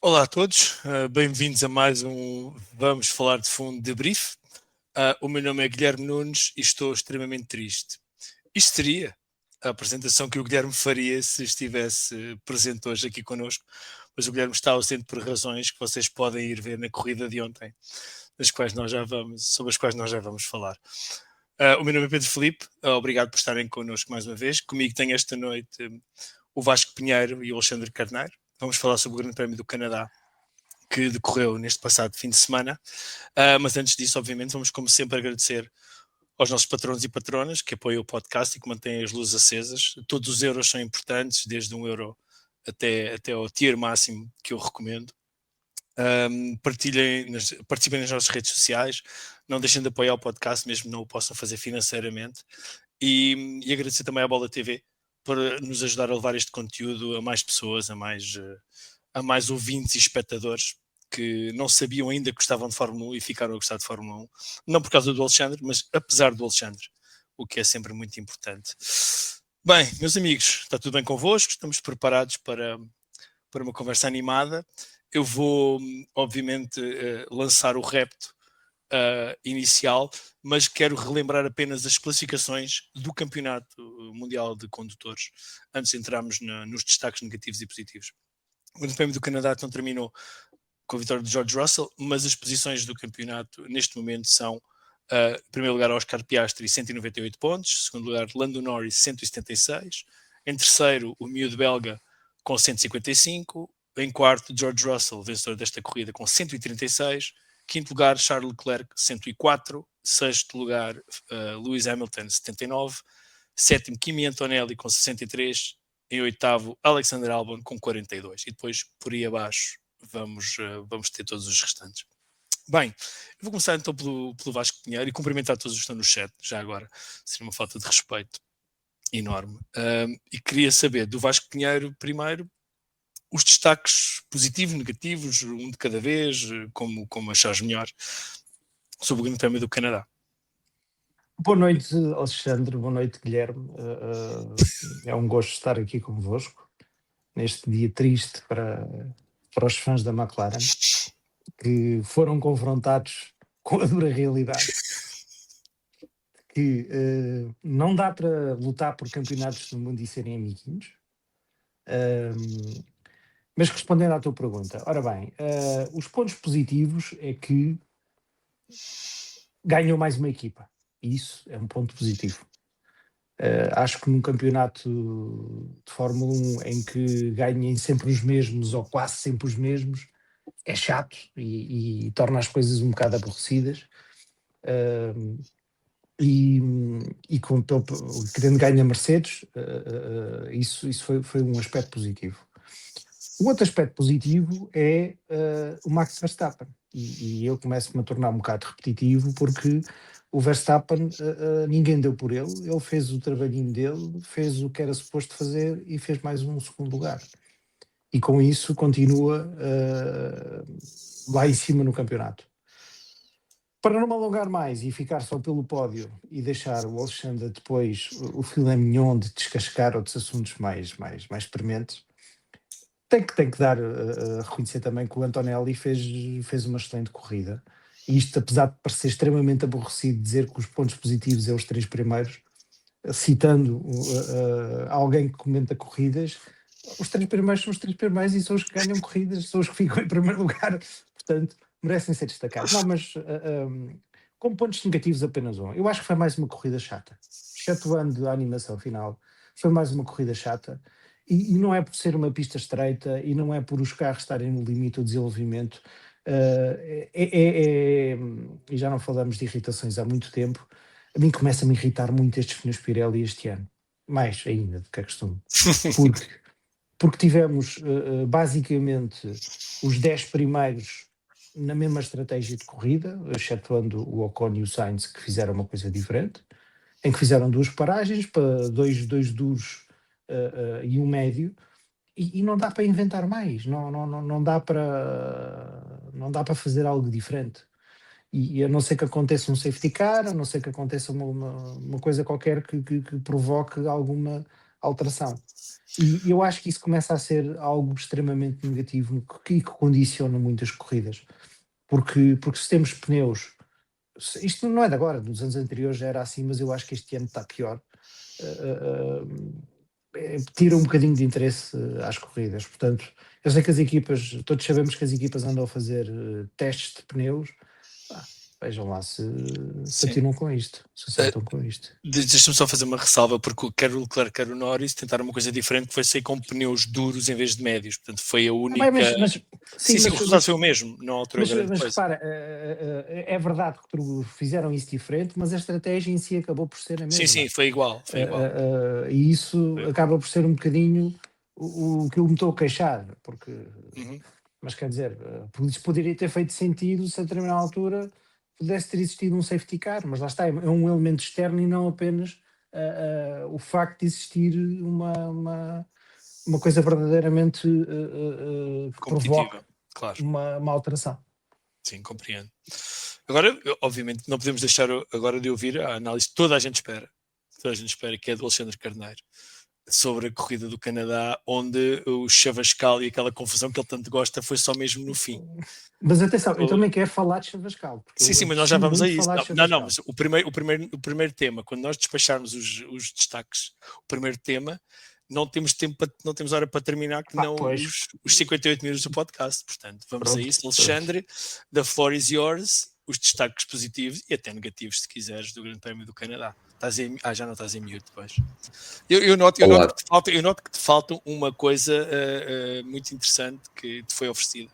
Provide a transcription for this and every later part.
Olá a todos, bem-vindos a mais um Vamos Falar de Fundo de Brief. O meu nome é Guilherme Nunes e estou extremamente triste. Isto seria a apresentação que o Guilherme faria se estivesse presente hoje aqui connosco, mas o Guilherme está ausente por razões que vocês podem ir ver na corrida de ontem, sobre as quais nós já vamos falar. O meu nome é Pedro Filipe, obrigado por estarem connosco mais uma vez. Comigo tem esta noite o Vasco Pinheiro e o Alexandre Carneiro. Vamos falar sobre o Grande Prémio do Canadá, que decorreu neste passado fim de semana. Mas antes disso, obviamente, vamos como sempre agradecer aos nossos patronos e patronas que apoiam o podcast e que mantêm as luzes acesas. Todos os euros são importantes, desde €1 até ao tier máximo que eu recomendo. Participem nas nossas redes sociais, não deixem de apoiar o podcast, mesmo não o possam fazer financeiramente. E agradecer também à Bola TV por nos ajudar a levar este conteúdo a mais pessoas, a mais ouvintes e espectadores que não sabiam ainda que gostavam de Fórmula 1 e ficaram a gostar de Fórmula 1. Não por causa do Alexandre, mas apesar do Alexandre, o que é sempre muito importante. Bem, meus amigos, está tudo bem convosco? Estamos preparados para uma conversa animada. Eu vou, obviamente, lançar o repto inicial, mas quero relembrar apenas as classificações do Campeonato Mundial de Condutores, antes de entrarmos nos destaques negativos e positivos. O Grande Prémio do Canadá então terminou com a vitória de George Russell, mas as posições do campeonato neste momento são, em primeiro lugar, Oscar Piastri, 198 pontos, em segundo lugar, Lando Norris, 176, em terceiro, o miúdo belga, com 155, em quarto, George Russell, vencedor desta corrida, com 136, quinto lugar, Charles Leclerc, 104, sexto lugar, Lewis Hamilton, 79, sétimo, Kimi Antonelli, com 63, em oitavo, Alexander Albon, com 42, e depois, por aí abaixo, vamos ter todos os restantes. Bem, eu vou começar então pelo Vasco Pinheiro e cumprimentar todos os que estão no chat, já agora, seria uma falta de respeito enorme. E queria saber do Vasco Pinheiro, primeiro, os destaques positivos, negativos, um de cada vez, como achares melhor, sobre o Grande Prémio do Canadá. Boa noite, Alexandre. Boa noite, Guilherme. É um gosto estar aqui convosco neste dia triste para os fãs da McLaren, que foram confrontados com a dura realidade que não dá para lutar por campeonatos do mundo e serem amiguinhos. Mas respondendo à tua pergunta, ora bem, os pontos positivos é que ganhou mais uma equipa. Isso é um ponto positivo. Acho que num campeonato de Fórmula 1 em que ganhem sempre os mesmos ou quase sempre os mesmos, é chato e torna as coisas um bocado aborrecidas. Querendo ganhar Mercedes, isso foi um aspecto positivo. O outro aspecto positivo é o Max Verstappen, e eu começo-me a tornar um bocado repetitivo, porque o Verstappen, ninguém deu por ele fez o trabalhinho dele, fez o que era suposto fazer e fez mais um segundo lugar. E com isso continua lá em cima no campeonato. Para não me alongar mais e ficar só pelo pódio e deixar o Alexandre depois o filé mignon de descascar outros assuntos mais prementes, tem que dar a reconhecer também que o Antonelli fez uma excelente corrida. E isto, apesar de parecer extremamente aborrecido dizer que os pontos positivos é os 3 primeiros, citando alguém que comenta corridas, os 3 primeiros são os 3 primeiros e são os que ganham corridas, são os que ficam em primeiro lugar, portanto, merecem ser destacados. Não, mas como pontos negativos apenas um. Eu acho que foi mais uma corrida chata. Excetuando a animação final, foi mais uma corrida chata. E não é por ser uma pista estreita e não é por os carros estarem no limite do desenvolvimento. E já não falamos de irritações há muito tempo. A mim começa-me a irritar muito estes pneus Pirelli este ano. Mais ainda do que é costume. Porque tivemos basicamente os 10 primeiros na mesma estratégia de corrida, excetuando o Ocon e o Sainz, que fizeram uma coisa diferente, em que fizeram 2 paragens para dois duros e um médio, e não dá para inventar mais, não dá para fazer algo diferente. E a não ser que aconteça um safety car, a não ser que aconteça uma coisa qualquer que provoque alteração. E eu acho que isso começa a ser algo extremamente negativo que condiciona muitas corridas. Porque se temos pneus, isto não é de agora, dos anos anteriores já era assim, mas eu acho que este ano está pior. Tira um bocadinho de interesse às corridas. Portanto, eu sei que as equipas, todos sabemos que as equipas andam a fazer testes de pneus. Vejam lá se atinam com isto, se acertam com isto. Deixa-me só fazer uma ressalva, porque quer o Leclerc, quer o Norris tentaram uma coisa diferente, que foi sair com pneus duros em vez de médios. Portanto, foi a única. Sim, o resultado foi o mesmo, não alterou grande coisa. Mas repara, é verdade que fizeram isso diferente, mas a estratégia em si acabou por ser a mesma. Sim, foi igual. E isso acaba por ser um bocadinho o que eu me estou a queixar, porque. Mas quer dizer, isso poderia ter feito sentido se a determinada altura pudesse ter existido um safety car, mas lá está, é um elemento externo e não apenas o facto de existir uma coisa verdadeiramente que provoca uma alteração. Sim, compreendo. Agora, obviamente, não podemos deixar agora de ouvir a análise que toda a gente espera, que é do Alexandre Carneiro, sobre a corrida do Canadá, onde o chavascal e aquela confusão que ele tanto gosta foi só mesmo no fim. Mas atenção, eu também quero falar de chavascal. Sim, mas nós já vamos a isso. Não, mas o primeiro tema, quando nós despacharmos os destaques, o primeiro tema, não temos hora para terminar, que não os 58 minutos do podcast. Portanto, vamos a isso. Alexandre, the floor is yours, os destaques positivos e até negativos, se quiseres, do Grande Prémio do Canadá. Já não estás em mute, depois. Eu noto que te falta uma coisa muito interessante que te foi oferecida.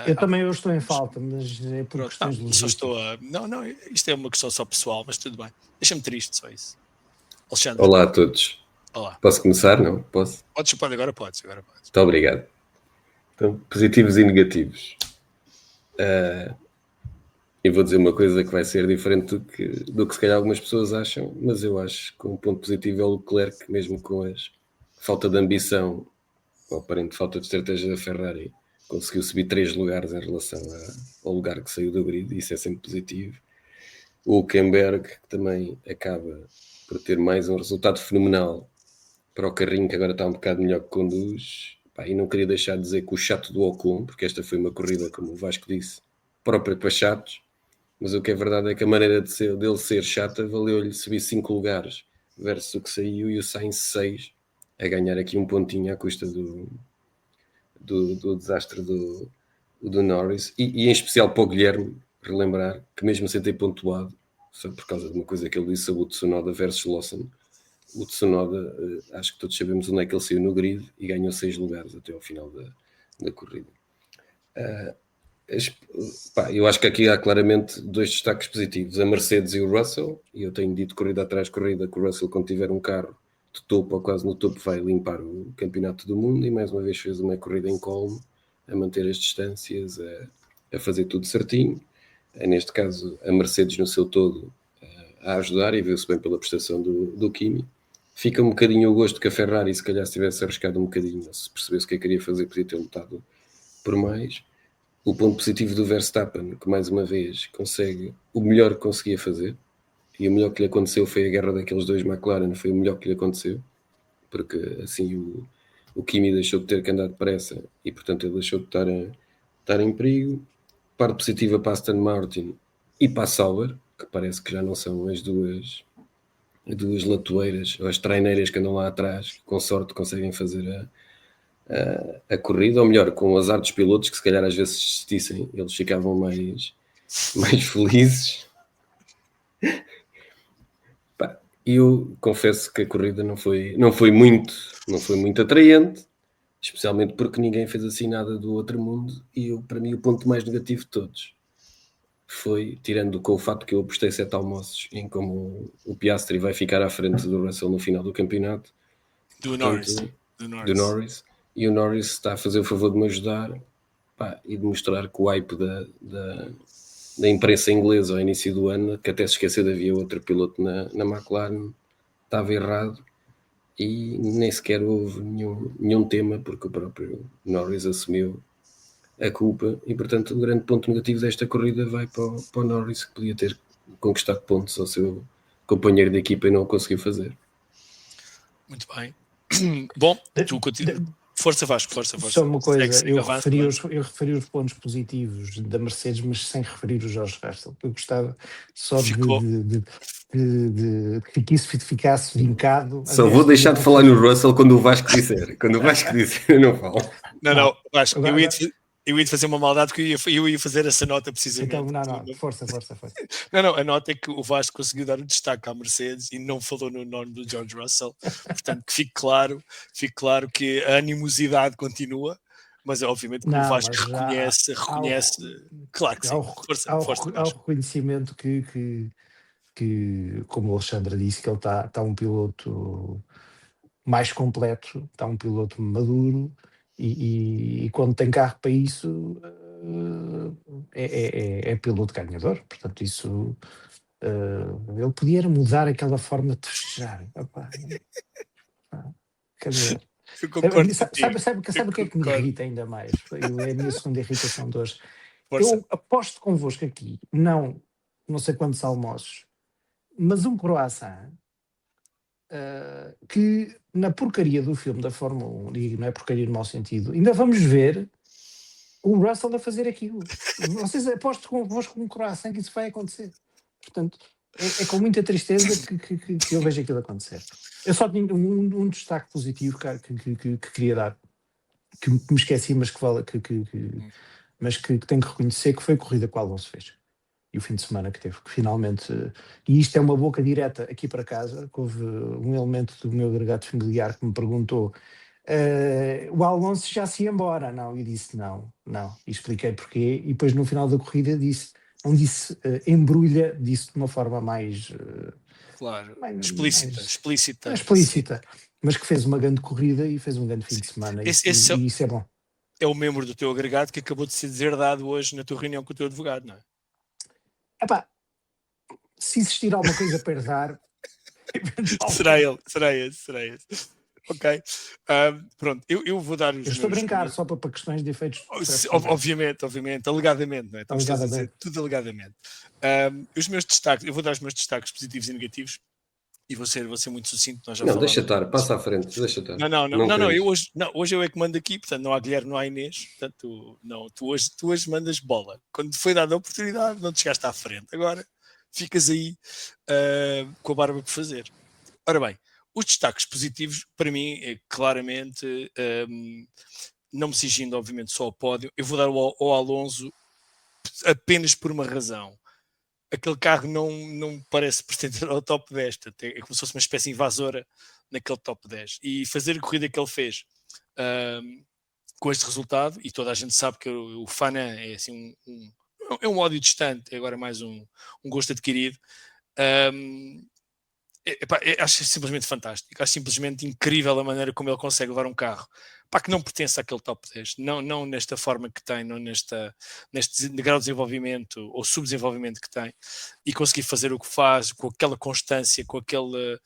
Eu também estou em falta, mas é por questões logísticas. Não, isto é uma questão só pessoal, mas tudo bem. Deixa-me triste, só isso. Alexandre. Olá a todos. Olá. Posso começar, não? Posso? Agora podes. Muito obrigado. Então, positivos e negativos. Eu vou dizer uma coisa que vai ser diferente do que se calhar algumas pessoas acham, mas eu acho que um ponto positivo é o Leclerc, mesmo com a falta de ambição, ou aparente falta de estratégia da Ferrari, conseguiu subir 3 lugares em relação ao lugar que saiu do grid, e isso é sempre positivo. O Hülkenberg, que também acaba por ter mais um resultado fenomenal para o carrinho, que agora está um bocado melhor que conduz. E não queria deixar de dizer que o chato do Ocon, porque esta foi uma corrida, como o Vasco disse, própria para chatos, mas o que é verdade é que a maneira dele ser chata valeu-lhe subir 5 lugares versus o que saiu, e o Sainz 6, a ganhar aqui um pontinho à custa do desastre do Norris, e em especial para o Guilherme, relembrar que mesmo sem ter pontuado, só por causa de uma coisa que ele disse sobre o Tsunoda versus Lawson, o Tsunoda, acho que todos sabemos onde é que ele saiu no grid e ganhou 6 lugares até ao final da corrida. Eu acho que aqui há claramente 2 destaques positivos, a Mercedes e o Russell, e eu tenho dito corrida atrás corrida que o Russell, quando tiver um carro de topo ou quase no topo, vai limpar o campeonato do mundo, e mais uma vez fez uma corrida em calmo, a manter as distâncias, a fazer tudo certinho. Neste caso, a Mercedes no seu todo a ajudar, e viu-se bem pela prestação do Kimi. Fica um bocadinho o gosto que a Ferrari, se calhar se tivesse arriscado um bocadinho, se percebesse o que queria fazer, podia ter lutado por mais. O ponto positivo do Verstappen, que mais uma vez consegue o melhor que conseguia fazer, e o melhor que lhe aconteceu foi a guerra daqueles 2 McLaren, foi o melhor que lhe aconteceu, porque assim o Kimi deixou de ter que andar depressa, e portanto ele deixou de estar em perigo. Parte positiva para a Aston Martin e para a Sauber, que parece que já não são as duas latoeiras, ou as traineiras que andam lá atrás, que com sorte conseguem fazer a corrida, ou melhor, com o azar dos pilotos, que se calhar às vezes existissem, eles ficavam mais felizes. E eu confesso que a corrida não foi muito atraente, especialmente porque ninguém fez assim nada do outro mundo, e para mim o ponto mais negativo de todos foi, tirando com o fato que eu apostei 7 almoços em como o Piastri vai ficar à frente do Russell no final do campeonato, do Norris, e o Norris está a fazer o favor de me ajudar, e de mostrar que o hype da imprensa inglesa ao início do ano, que até se esqueceu de havia outro piloto na McLaren, estava errado, e nem sequer houve nenhum tema, porque o próprio Norris assumiu a culpa, e portanto o grande ponto negativo desta corrida vai para o Norris, que podia ter conquistado pontos ao seu companheiro de equipa e não o conseguiu fazer. Muito bem. Bom, De- tu continua. de- Força Vasco, força. Só uma coisa, Segue, eu avança, referi, avança. eu referi os pontos positivos da Mercedes, mas sem referir o George Russell. Eu gostava só Ficou. que isso ficasse vincado. Só vou deixar de falar no Russell quando o Vasco disser. Quando o Vasco disser, eu não falo. Não, Vasco, Agora- eu ia te fazer uma maldade porque eu ia fazer essa nota precisamente. Então, não, força. Não, a nota é que o Vasco conseguiu dar o destaque à Mercedes e não falou no nome do George Russell. Portanto, que fique claro que a animosidade continua, mas obviamente que o Vasco reconhece. Claro que sim. Força, Há o Vasco. reconhecimento que, como o Alexandre disse, que ele está um piloto mais completo, está um piloto maduro e quando tem carro para isso é piloto ganhador. Portanto, isso ele podia mudar aquela forma de festejar. Opa, quer dizer, Eu concordo contigo. sabe o que é que me irrita ainda mais? É a minha segunda irritação de hoje. Força. Eu aposto convosco aqui, não sei quantos almoços, mas um croissant que na porcaria do filme da Fórmula 1, e não é porcaria no mau sentido, ainda vamos ver o Russell a fazer aquilo. Vocês apostam convosco um croissant que isso vai acontecer. Portanto, é com muita tristeza que eu vejo aquilo acontecer. Eu só tinha um destaque positivo que queria dar, que me esqueci, mas mas que tenho que reconhecer, que foi a corrida que o Alonso fez. E o fim de semana que teve, que finalmente... E isto é uma boca direta aqui para casa, que houve um elemento do meu agregado familiar que me perguntou o Alonso já se ia embora. Não, eu disse não. E expliquei porquê. E depois no final da corrida não disse embrulha, disse de uma forma mais... Claro, explícita. Sim. Mas que fez uma grande corrida e fez um grande fim de semana. E isso é bom. É o membro do teu agregado que acabou de ser deserdado hoje na tua reunião com o teu advogado, não é? Epá, se existir alguma coisa para herdar... será esse. Ok. Pronto, eu vou dar os Eu estou a brincar só para questões de efeitos. Obviamente, alegadamente, não é? Estamos a dizer tudo alegadamente. Os meus destaques, eu vou dar os meus destaques positivos e negativos e vou ser muito sucinto. Nós já não, deixa estar, passa à frente, deixa estar. Não, hoje eu é que mando aqui, portanto não há Guilherme, não há Inês, portanto tu hoje mandas bola. Quando te foi dada a oportunidade, não te chegaste à frente. Agora ficas aí com a barba por fazer. Ora bem, os destaques positivos, para mim, é claramente, não me cingindo, obviamente, só ao pódio, eu vou dar ao Alonso apenas por uma razão. Aquele carro não parece pertencer ao top 10, é como se fosse uma espécie invasora naquele top 10. E fazer a corrida que ele fez com este resultado, e toda a gente sabe que o Fana é assim é um ódio distante, é agora mais um gosto adquirido. Acho simplesmente fantástico, acho simplesmente incrível a maneira como ele consegue levar um carro que não pertence àquele top 10, não nesta forma que tem, não neste grau de desenvolvimento ou subdesenvolvimento que tem, e conseguir fazer o que faz com aquela constância, com aquele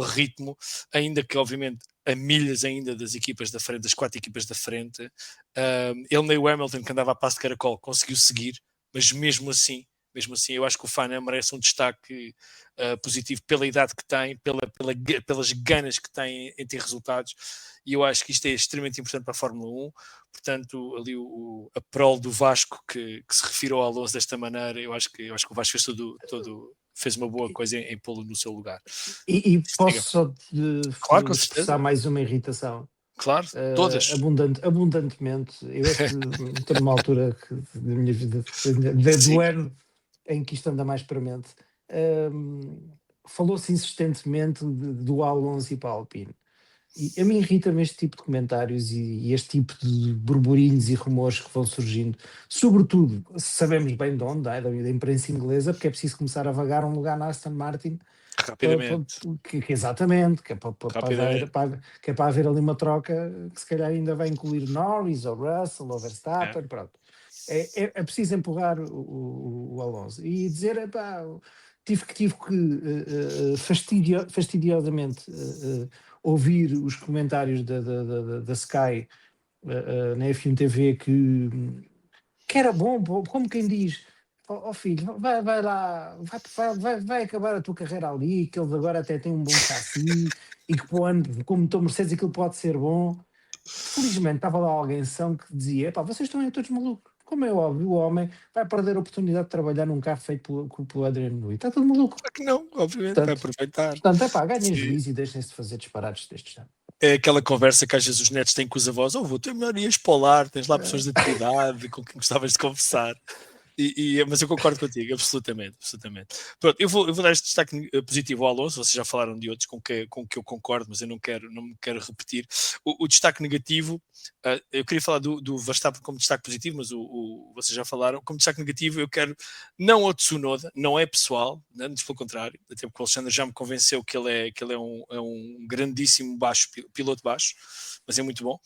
ritmo, ainda que obviamente a milhas ainda das equipas da frente, das 4 equipas da frente. Ele nem o Hamilton, que andava a passo de caracol, conseguiu seguir, mas mesmo assim eu acho que o Fana merece um destaque positivo pela idade que tem, pelas ganas que tem em ter resultados, e eu acho que isto é extremamente importante para a Fórmula 1. Portanto, ali a prol do Vasco que se referiu ao Alonso desta maneira, eu acho que o Vasco fez uma boa coisa em pô-lo no seu lugar. E posso só expressar mais uma irritação? Claro, todas. Abundantemente. Eu estou numa altura da minha vida, do ano em que isto anda mais para a mente. Falou-se insistentemente do Alonso e para a Alpine. E a mim irrita-me este tipo de comentários e este tipo de burburinhos e rumores que vão surgindo, sobretudo, sabemos bem de onde, da imprensa inglesa, porque é preciso começar a vagar um lugar na Aston Martin. Rapidamente. Exatamente, que é para haver ali uma troca que se calhar ainda vai incluir Norris, ou Russell, ou Verstappen, pronto. É preciso empurrar o Alonso e dizer, tive que fastidiosamente ouvir os comentários da Sky na F1 TV que era bom, como quem diz, filho, vai lá, vai acabar a tua carreira ali, que eles agora até têm um bom chassi e que para o ano, como motor Mercedes, aquilo pode ser bom. Felizmente estava lá alguém são que dizia: pá, vocês estão aí todos malucos. Como é óbvio, o homem vai perder a oportunidade de trabalhar num carro feito pelo Adriano Newey. Está tudo maluco. Claro que não, obviamente, vai Portanto, aproveitar. é pá, ganhem Sim. juízo e deixem-se de fazer disparados destes anos. É aquela conversa que às vezes os netos têm com os avós: tu é melhor ires para o lar, tens lá pessoas da tua idade com quem gostavas de conversar. Mas eu concordo contigo, absolutamente. Pronto, eu vou dar este destaque positivo ao Alonso. Vocês já falaram de outros com que eu concordo, mas eu não me quero repetir. O destaque negativo, eu queria falar do Verstappen como destaque positivo, mas vocês já falaram. Como destaque negativo, eu quero não o Tsunoda, não é pessoal, né, antes pelo contrário, até porque o Alexandre já me convenceu que ele é um grandíssimo piloto baixo, mas é muito bom.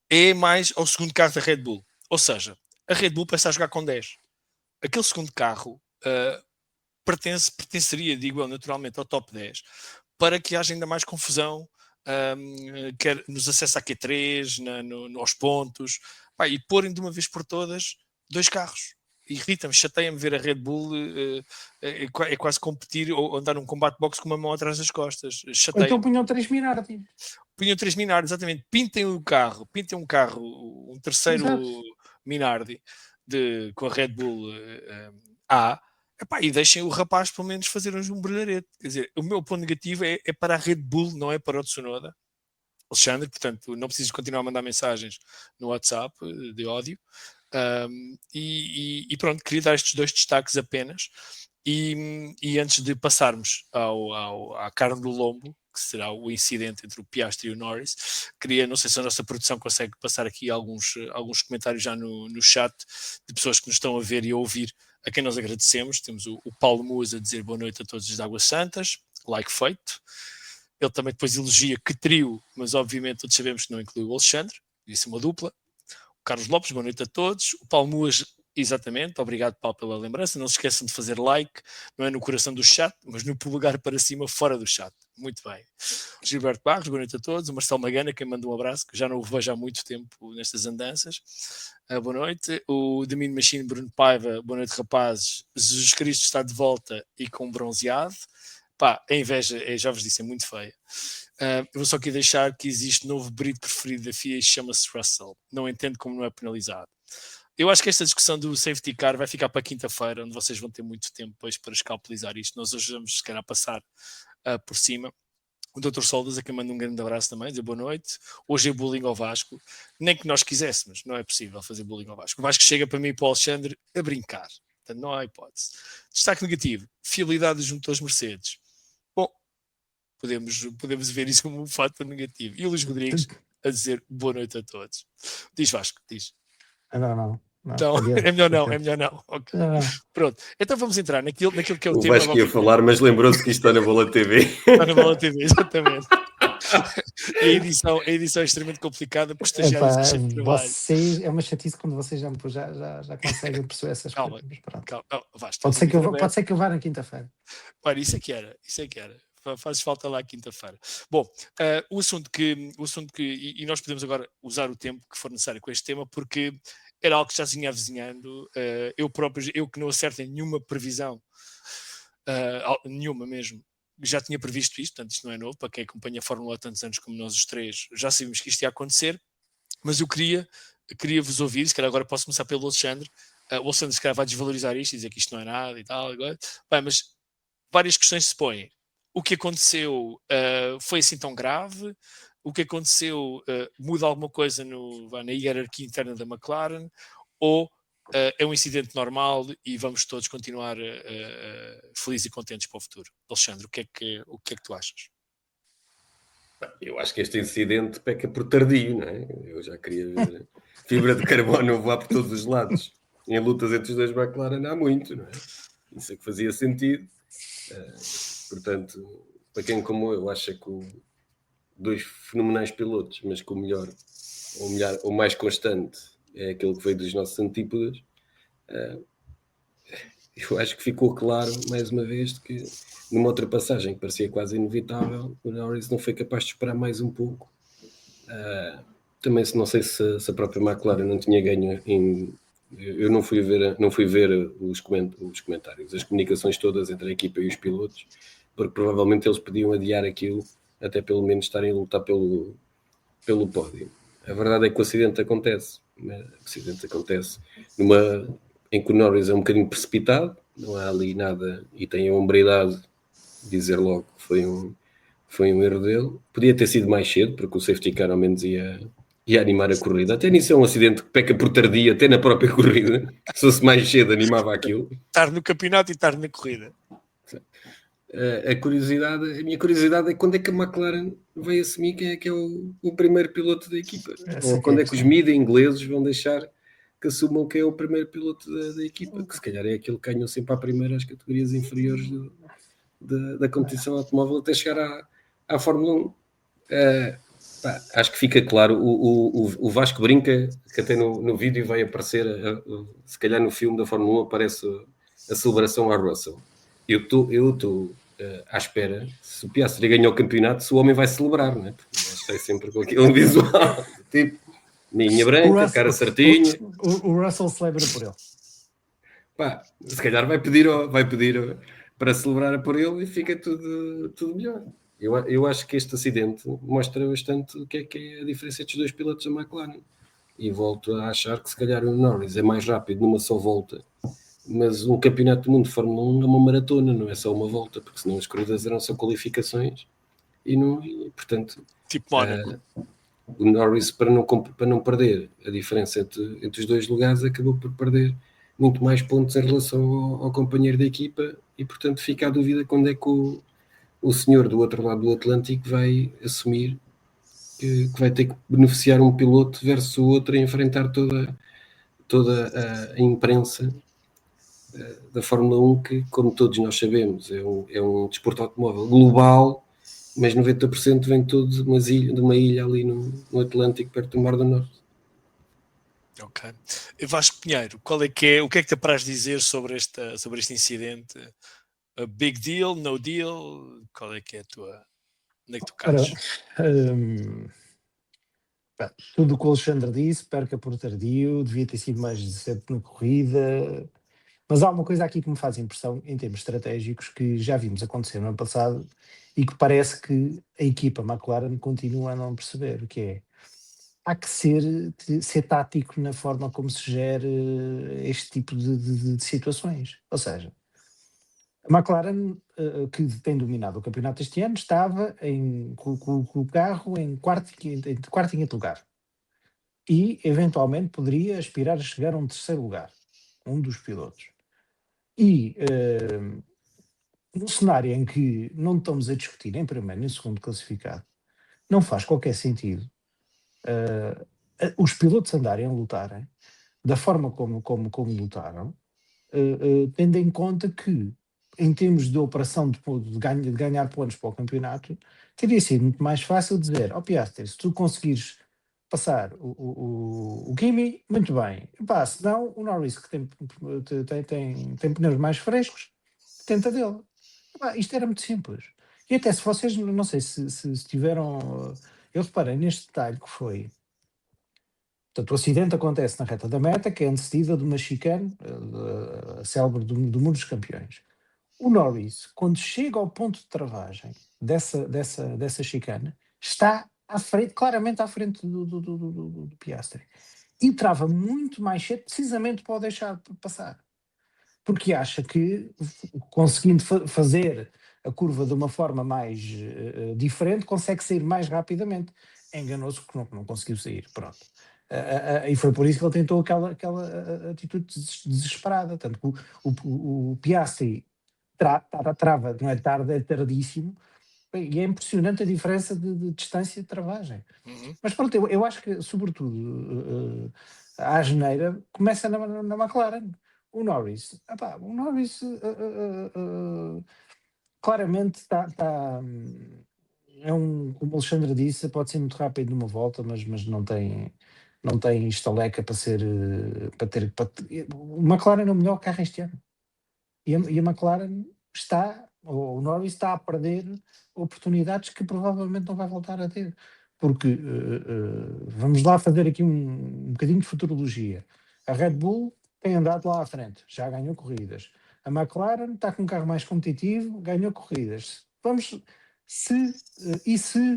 É mais ao segundo carro da Red Bull, ou seja, a Red Bull parece a jogar com 10. Aquele segundo carro pertenceria, digo eu, naturalmente ao top 10, para que haja ainda mais confusão, quer nos acessos à Q3, aos pontos, e porem de uma vez por todas 2 carros. Irrita-me, chateia-me ver a Red Bull é quase competir ou andar num combate box com uma mão atrás das costas. Ou então punham 3 Minardi. Punham 3 Minardi, exatamente. Pintem um carro, um terceiro Exato. Minardi com a Red Bull A, e deixem o rapaz pelo menos fazer um brilharete. Quer dizer, o meu ponto negativo é para a Red Bull, não é para o Tsunoda. Alexandre, portanto, não precisas continuar a mandar mensagens no WhatsApp de ódio. E pronto, queria dar estes 2 destaques apenas. E antes de passarmos à carne do lombo, que será o incidente entre o Piastri e o Norris, não sei se a nossa produção consegue passar aqui alguns comentários já no chat de pessoas que nos estão a ver e a ouvir, a quem nós agradecemos. Temos o Paulo Muas a dizer boa noite a todos os Águas Santas, like feito. Ele também depois elogia que trio, mas obviamente todos sabemos que não inclui o Alexandre, disse uma dupla. O Carlos Lopes, boa noite a todos. O Paulo Muas, exatamente, obrigado, Paulo, pela lembrança. Não se esqueçam de fazer like, não é no coração do chat, mas no polegar para cima, fora do chat. Muito bem. O Gilberto Barros, boa noite a todos. O Marcelo Magana, quem manda um abraço, que já não o vejo há muito tempo nestas andanças. Boa noite. O Domínio Machine, Bruno Paiva, boa noite, rapazes. Jesus Cristo está de volta e com bronzeado. A inveja, já vos disse, é muito feia. Eu vou só aqui deixar que existe novo brito preferido da FIA e chama-se Russell. Não entendo como não é penalizado. Eu acho que esta discussão do safety car vai ficar para quinta-feira, onde vocês vão ter muito tempo depois para escalpelizar isto. Nós hoje vamos, se calhar, passar por cima. O Dr. Soldas, a quem manda um grande abraço também, dizer boa noite. Hoje é bullying ao Vasco. Nem que nós quiséssemos, não é possível fazer bullying ao Vasco. O Vasco chega para mim e para o Alexandre a brincar. Portanto, não há hipótese. Destaque negativo, fiabilidade dos motores Mercedes. Bom, podemos ver isso como um fato negativo. E o Luís Rodrigues a dizer boa noite a todos. Diz, Vasco, diz. Não. Então, é melhor não. Okay. Pronto, então vamos entrar naquilo que é o tema. O Vasco ia falar, mas lembrou-se que isto está na Bola TV. Está na Bola TV, exatamente. E a edição é extremamente complicada porque estagiários que vocês, é uma chatice quando vocês já conseguem perceber essas coisas. Calma. Pode ser que eu vá na quinta-feira. Olha, isso é que era. Faz falta lá quinta-feira. Bom, o assunto que e nós podemos agora usar o tempo que for necessário com este tema, porque era algo que já se vinha avizinhando. Eu que não acerto em nenhuma previsão, nenhuma mesmo, já tinha previsto isto, portanto isto não é novo, para quem acompanha a Fórmula há tantos anos como nós os três, já sabíamos que isto ia acontecer, mas eu queria vos ouvir, se calhar agora posso começar pelo Alexandre. O Alexandre se calhar vai desvalorizar isto e dizer que isto não é nada e tal, agora. Bem, mas várias questões se põem. O que aconteceu foi assim tão grave? O que aconteceu muda alguma coisa na hierarquia interna da McLaren? Ou é um incidente normal e vamos todos continuar felizes e contentes para o futuro? Alexandre, o que é que tu achas? Eu acho que este incidente peca por tardio, não é? Eu já queria ver fibra de carbono voar por todos os lados. Em lutas entre os dois McLaren há muito, não é? Isso é que fazia sentido. Portanto, para quem como eu acha que dois fenomenais pilotos, mas que o melhor ou mais constante é aquele que veio dos nossos antípodas, eu acho que ficou claro, mais uma vez, que numa ultrapassagem que parecia quase inevitável, o Norris não foi capaz de esperar mais um pouco. Também não sei se a própria McLaren não tinha ganho em Eu não fui ver os comentários, as comunicações todas entre a equipa e os pilotos, porque provavelmente eles podiam adiar aquilo até pelo menos estarem a lutar pelo pódio. A verdade é que o acidente acontece. Né? O acidente acontece em que o Norris é um bocadinho precipitado, não há ali nada, e tem a hombridade de dizer logo que foi um erro dele. Podia ter sido mais cedo, porque o safety car ao menos ia animar a corrida. Até nisso é um acidente que peca por tardia, até na própria corrida. Se fosse mais cedo, animava aquilo. Estar no campeonato e estar na corrida. A minha curiosidade é quando é que a McLaren vai assumir quem é que é o primeiro piloto da equipa. Ou quando é que os mídia ingleses vão deixar que assumam quem é o primeiro piloto da equipa, que se calhar é aquele que ganhou sempre à primeira as categorias inferiores da competição automóvel até chegar à Fórmula 1. Acho que fica claro, o Vasco brinca, que até no vídeo vai aparecer, se calhar no filme da Fórmula 1 aparece a celebração à Russell. Eu estou à espera, se o Piastri ganhar o campeonato, se o homem vai celebrar, não é? Porque está sempre com aquele visual, tipo, ninha branca, cara certinha. O Russell celebra por ele. Se calhar vai pedir para celebrar por ele e fica tudo melhor. Eu acho que este acidente mostra bastante o que é a diferença entre os dois pilotos da McLaren. E volto a achar que se calhar o Norris é mais rápido numa só volta. Mas um campeonato do mundo de Fórmula 1 é uma maratona, não é só uma volta, porque senão as corridas eram só qualificações e portanto, tipo Mónaco. O Norris, para não perder a diferença entre os dois lugares, acabou por perder muito mais pontos em relação ao companheiro da equipa e portanto fica a dúvida quando é que o senhor do outro lado do Atlântico vai assumir que vai ter que beneficiar um piloto versus o outro e enfrentar toda a imprensa da Fórmula 1, que, como todos nós sabemos, é um desporto automóvel global, mas 90% vem todo de uma ilha ali no Atlântico, perto do Mar do Norte. Ok. Vasco Pinheiro, o que é que te apraz dizer sobre este incidente? A big deal, no deal? Qual é que é a tua... Onde é que tu caes? Tudo o que o Alexandre disse, perca por tardio, devia ter sido mais decente na corrida, mas há uma coisa aqui que me faz impressão em termos estratégicos que já vimos acontecer no ano passado e que parece que a equipa McLaren continua a não perceber, o que é: há que ser tático na forma como se gera este tipo de situações. Ou seja, a McLaren, que tem dominado o campeonato este ano, estava com o carro em quarto e quinto lugar. E, eventualmente, poderia aspirar a chegar a um terceiro lugar, um dos pilotos. E, num cenário em que não estamos a discutir em primeiro nem segundo classificado, não faz qualquer sentido os pilotos andarem a lutarem da forma como lutaram, tendo em conta que, em termos de operação de ganhar pontos para o campeonato, teria sido muito mais fácil dizer: ó Piastri, se tu conseguires passar o Kimi, muito bem. Se não, o Norris, que tem pneus mais frescos, tenta dele. Isto era muito simples. E até se vocês, não sei se tiveram... Eu reparei neste detalhe que foi... Portanto, o acidente acontece na reta da meta, que é antecedida de uma chicane, célebre do Muro dos Campeões. O Norris, quando chega ao ponto de travagem dessa chicane, está claramente à frente do Piastri. E trava muito mais cedo, precisamente para o deixar passar. Porque acha que, conseguindo fazer a curva de uma forma mais diferente, consegue sair mais rapidamente. Enganou-se porque não conseguiu sair. Pronto. E foi por isso que ele tentou aquela atitude desesperada. Tanto que o Piastri trava, não é tarde, é tardíssimo. E é impressionante a diferença de distância de travagem. Mas pronto, eu acho que, sobretudo, a asneira começa na McLaren. O Norris, claramente está como o Alexandre disse, pode ser muito rápido numa volta, mas não tem estaleca para ser o McLaren é o melhor carro este ano. E a McLaren o Norris está a perder oportunidades que provavelmente não vai voltar a ter. Porque, vamos lá fazer aqui um bocadinho de futurologia. A Red Bull tem andado lá à frente, já ganhou corridas. A McLaren está com um carro mais competitivo, ganhou corridas. Se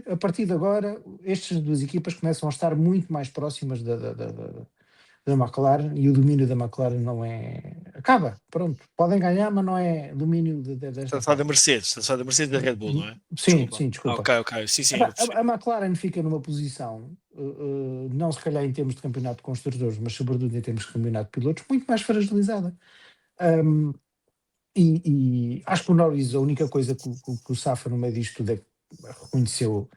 a partir de agora estas duas equipas começam a estar muito mais próximas da McLaren e o domínio da McLaren não é. Acaba, pronto. Podem ganhar, mas não é domínio desta. Está a falar da Mercedes, está a falar da Mercedes e da Red Bull, não é? Sim, Desculpa. sim, desculpa. Ok, sim. A McLaren fica numa posição, não se calhar em termos de campeonato de construtores, mas sobretudo em termos de campeonato de pilotos, muito mais fragilizada. E acho que o Norris, a única coisa que o Safa no meio disto tudo é que reconheceu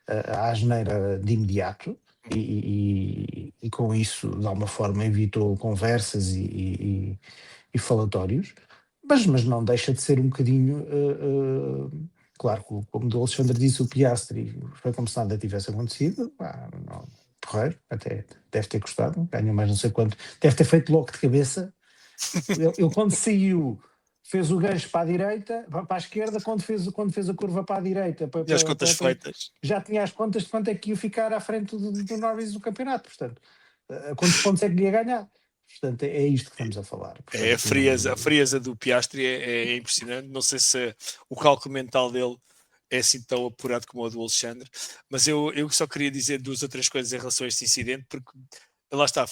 a asneira de imediato e com isso, de alguma forma, evitou conversas e falatórios, mas não deixa de ser um bocadinho. Claro que, como o Alexandre disse, o Piastri foi como se nada tivesse acontecido. Não, porreiro, até deve ter gostado, ganhou mais não sei quanto, deve ter feito logo de cabeça. Ele quando saiu, fez o gancho para a direita, para a esquerda, quando fez a curva para a direita, E as contas feitas. já tinha as contas de quanto é que ia ficar à frente do Norris do campeonato, portanto, quantos pontos é que ia ganhar. Portanto, é isto que estamos a falar. Portanto, a frieza do Piastri é impressionante. Não sei se o cálculo mental dele é assim tão apurado como o do Alexandre, mas eu só queria dizer duas ou três coisas em relação a este incidente, porque lá está,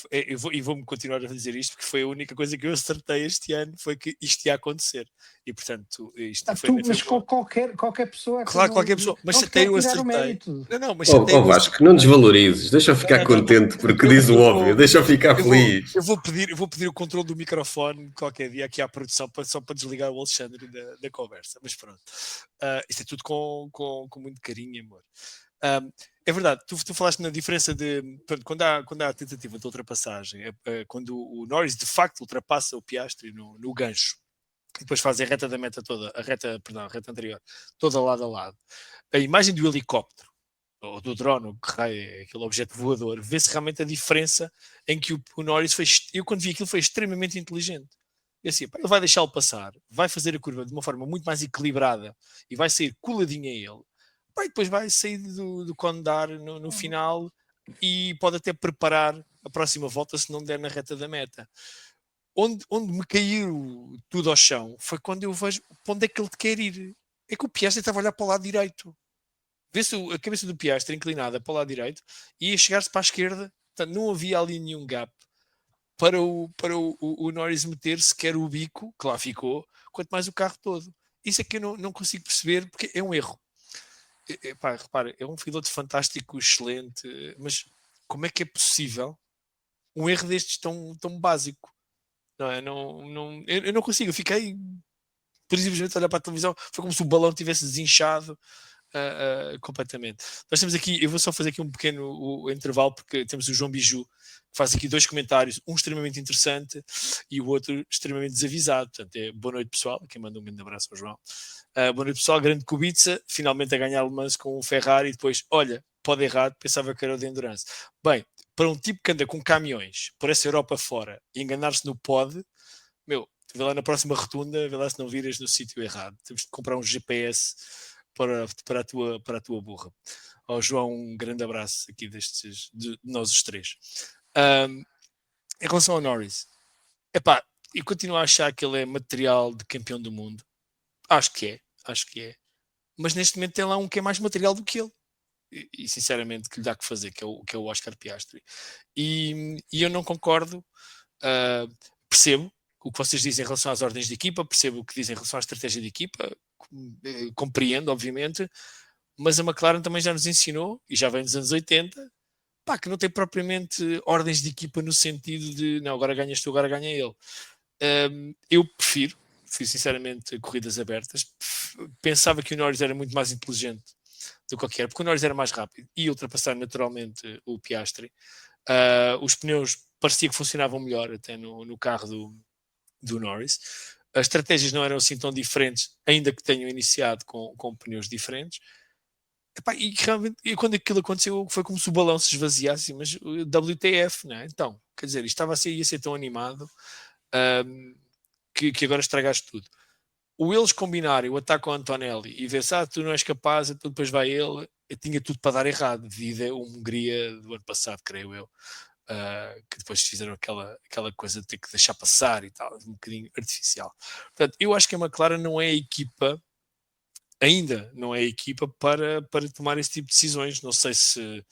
vou-me continuar a dizer isto, porque foi a única coisa que eu acertei este ano, foi que isto ia acontecer. E portanto, isto foi... Mas qualquer pessoa... Claro, qualquer pessoa, mas até eu acertei. Não, mas Vasco, não desvalorizes, deixa eu ficar contente, porque diz o óbvio, deixa eu ficar feliz. Eu vou pedir o controle do microfone qualquer dia aqui à produção, só para desligar o Alexandre da conversa, mas pronto. Isto é tudo com muito carinho e amor. É verdade, tu falaste na diferença de pronto, quando há a tentativa de ultrapassagem, quando o Norris de facto ultrapassa o Piastri no gancho, e depois fazem a reta da meta toda, a reta anterior, toda lado a lado. A imagem do helicóptero, ou do drone, ou que raio é aquele objeto voador, vê-se realmente a diferença em que o Norris foi. Eu quando vi aquilo foi extremamente inteligente. E assim, ele vai deixá-lo passar, vai fazer a curva de uma forma muito mais equilibrada e vai sair coladinho a ele. E depois vai sair do condar no final e pode até preparar a próxima volta se não der na reta da meta. Onde me caiu tudo ao chão foi quando eu vejo para onde é que ele quer ir. É que o Piastri estava a olhar para o lado direito. Vê-se a cabeça do Piastri inclinada para o lado direito e ia chegar-se para a esquerda. Portanto, não havia ali nenhum gap para o Norris meter sequer o bico, que lá ficou, quanto mais o carro todo. Isso é que eu não consigo perceber, porque é um erro. Repara, é um piloto fantástico, excelente, mas como é que é possível um erro destes tão básico? Não é? Eu não consigo, eu fiquei precisamente a olhar para a televisão, foi como se o balão tivesse desinchado completamente. Nós temos aqui, eu vou só fazer aqui um pequeno intervalo, porque temos o João Biju, que faz aqui dois comentários, um extremamente interessante e o outro extremamente desavisado. Portanto, boa noite pessoal, quem manda um grande abraço ao João. Boa noite pessoal, grande Kubica, finalmente a ganhar Le Mans com o Ferrari e depois, olha, pode errar, pensava que era o de Endurance. Bem, para um tipo que anda com caminhões por essa Europa fora e enganar-se no pod, vê lá na próxima rotunda, vê lá se não viras no sítio errado. Temos de comprar um GPS para a tua burra. Ao João, um grande abraço aqui de nós os três. Em relação ao Norris, eu continuo a achar que ele é material de campeão do mundo. Acho que é. Mas neste momento tem lá um que é mais material do que ele. E sinceramente que lhe dá que fazer, que é o Oscar Piastri. E eu não concordo. Percebo o que vocês dizem em relação às ordens de equipa, percebo o que dizem em relação à estratégia de equipa, compreendo, obviamente, mas a McLaren também já nos ensinou, e já vem dos anos 80, que não tem propriamente ordens de equipa no sentido de, não, agora ganhas tu, agora ganha ele. Eu prefiro sinceramente corridas abertas. Pensava que o Norris era muito mais inteligente do que qualquer, porque o Norris era mais rápido e ultrapassar naturalmente o Piastri. Os pneus parecia que funcionavam melhor até no carro do Norris. As estratégias não eram assim tão diferentes, ainda que tenham iniciado com pneus diferentes. E realmente, quando aquilo aconteceu, foi como se o balão se esvaziasse, mas WTF, não é? Então, quer dizer, isto ia ser tão animado que agora estragaste tudo. Eles combinarem o ataque ao Antonelli e ver se tu não és capaz, então depois vai ele, eu tinha tudo para dar errado, devido à Hungria do ano passado, creio eu. que depois fizeram aquela coisa de ter que deixar passar e tal, um bocadinho artificial. Portanto, eu acho que a McLaren não é a equipa, ainda não é a equipa para tomar esse tipo de decisões. Não sei se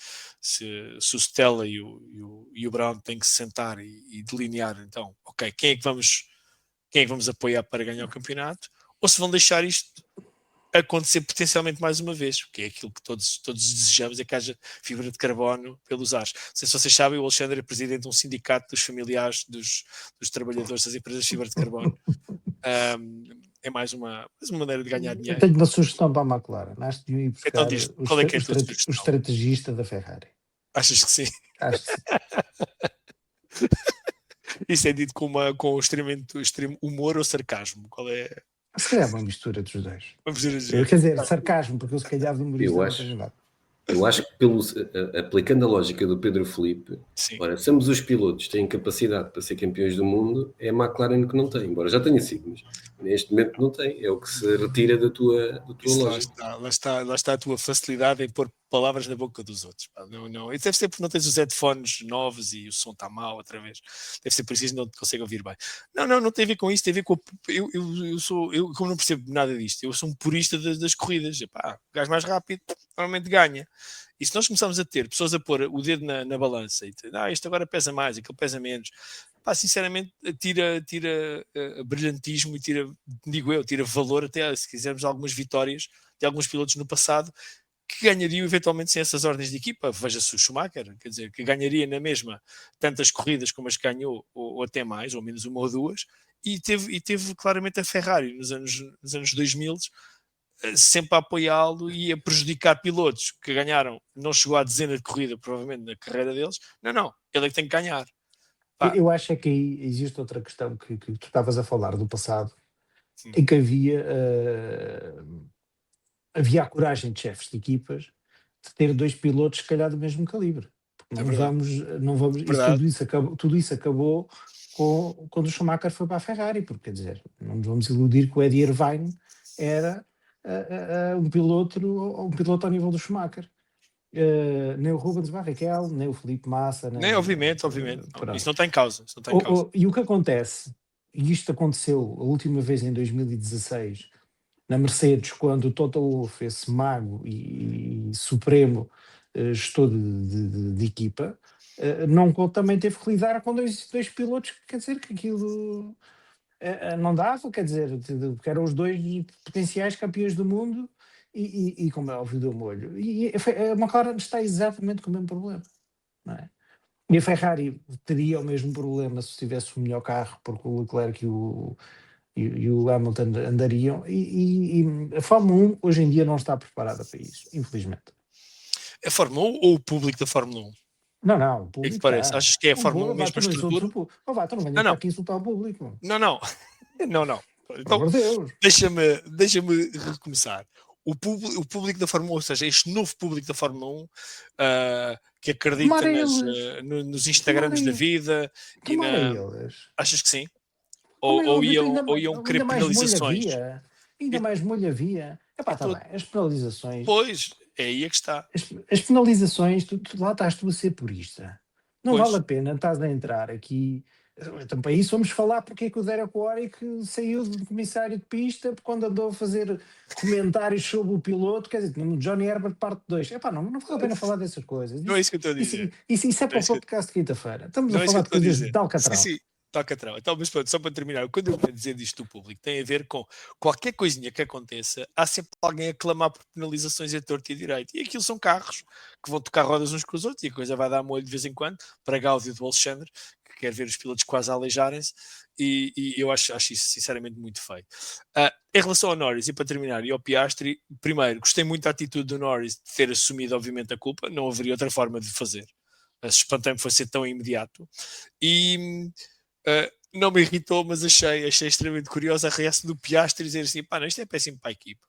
o Stella e o Brown têm que se sentar e delinear, então, ok, quem é que vamos apoiar para ganhar o campeonato, ou se vão deixar isto acontecer potencialmente mais uma vez, porque é aquilo que todos desejamos, é que haja fibra de carbono pelos ares. Não sei se vocês sabem, o Alexandre é presidente de um sindicato dos familiares dos trabalhadores das empresas de fibra de carbono. É mais uma maneira de ganhar Eu dinheiro. tenho uma sugestão para a McLaren. Acho que ir buscar Então diz, qual é que é a tua o sugestão? estrategista da Ferrari. Achas que sim? Acho que sim. Isso é dito com extremo humor ou sarcasmo? Qual é? Se calhar é uma mistura dos dois. Vamos dizer Quer dizer, sarcasmo, porque eu se calhar de humorista não tenho nada. Eu acho que aplicando a lógica do Pedro Felipe, ora, se ambos os pilotos têm capacidade para ser campeões do mundo, é a McLaren que não tem, embora já tenha sido, mas neste momento não tem, é o que se retira da tua lógica. Lá está a tua facilidade em pôr palavras na boca dos outros. Não. Isso deve ser porque não tens os headphones novos e o som está mau outra vez. Deve ser por isso que não te consegue ouvir bem. Não tem a ver com isso, tem a ver com eu como não percebo nada disto, eu sou um purista das corridas. Epá, o gajo mais rápido normalmente ganha. E se nós começarmos a ter pessoas a pôr o dedo na balança e dizer, isto agora pesa mais, aquilo pesa menos, pá, sinceramente tira brilhantismo e tira valor até, se quisermos, algumas vitórias de alguns pilotos no passado que ganhariam eventualmente sem essas ordens de equipa. Veja-se o Schumacher, quer dizer, que ganharia na mesma tantas corridas como as que ganhou, ou até mais, ou menos uma ou duas, e teve claramente a Ferrari nos anos 2000 sempre a apoiá-lo e a prejudicar pilotos que ganharam, não chegou à dezena de corrida provavelmente na carreira deles. Não, ele é que tem que ganhar. Pá. Eu acho é que aí existe outra questão que tu estavas a falar do passado, em que havia a coragem de chefes de equipas de ter dois pilotos, se calhar, do mesmo calibre. Não vamos tudo isso acabou quando o Schumacher foi para a Ferrari, porque, quer dizer, não nos vamos iludir que o Eddie Irvine era um piloto ao nível do Schumacher. Nem o Rubens Barrichello, nem o Felipe Massa. Nem, obviamente. Isso não está em causa. E o que acontece, e isto aconteceu a última vez em 2016, na Mercedes, quando o Toto Wolff, esse mago e supremo gestor de equipa, também teve que lidar com dois pilotos, quer dizer, que aquilo não dava, quer dizer, que eram os dois potenciais campeões do mundo e como é óbvio, deu molho. E a McLaren está exatamente com o mesmo problema, não é? E a Ferrari teria o mesmo problema se tivesse o melhor carro, porque o Leclerc e o Hamilton andariam, e a Fórmula 1 hoje em dia não está preparada para isso, infelizmente. A Fórmula 1 ou o público da Fórmula 1? Não, o público. É que parece? Achas que é a Fórmula 1 mesmo a estrutura? Tu não venhas aqui insultar o público. Não. Então, deixa-me recomeçar. O público da Fórmula 1, ou seja, este novo público da Fórmula 1 que acredita nos Instagrams da vida. Achas que sim? Ou iam querer penalizações? Ainda mais molho havia. Epá, tá bem, as penalizações. Pois, é aí que está. As penalizações, lá estás tu a ser purista. Não vale a pena, estás a entrar aqui. Então, para isso vamos falar porque é que o Derek Warwick saiu de comissário de pista quando andou a fazer comentários sobre o piloto, quer dizer, no Johnny Herbert parte 2. Epá, não vale a pena falar dessas coisas. Não é isso que eu estou a dizer. Isso é para o podcast de quinta-feira. Estamos a falar de coisas de Alcatrão. Sim. Alcatrão. Então, mas pronto, só para terminar, quando eu vou dizer disto do público, tem a ver com qualquer coisinha que aconteça, há sempre alguém a clamar por penalizações a torto e a direito. E aquilo são carros que vão tocar rodas uns com os outros e a coisa vai dar molho de vez em quando, para Gáudio do Alexandre, que quer ver os pilotos quase a aleijarem-se, e eu acho isso sinceramente muito feio. Em relação ao Norris, e para terminar, e ao Piastri, primeiro, gostei muito da atitude do Norris de ter assumido, obviamente, a culpa, não haveria outra forma de fazer. Espantei-me foi ser tão imediato. E não me irritou, mas achei extremamente curiosa a reação do Piastri dizer assim, não, isto é péssimo para a equipa.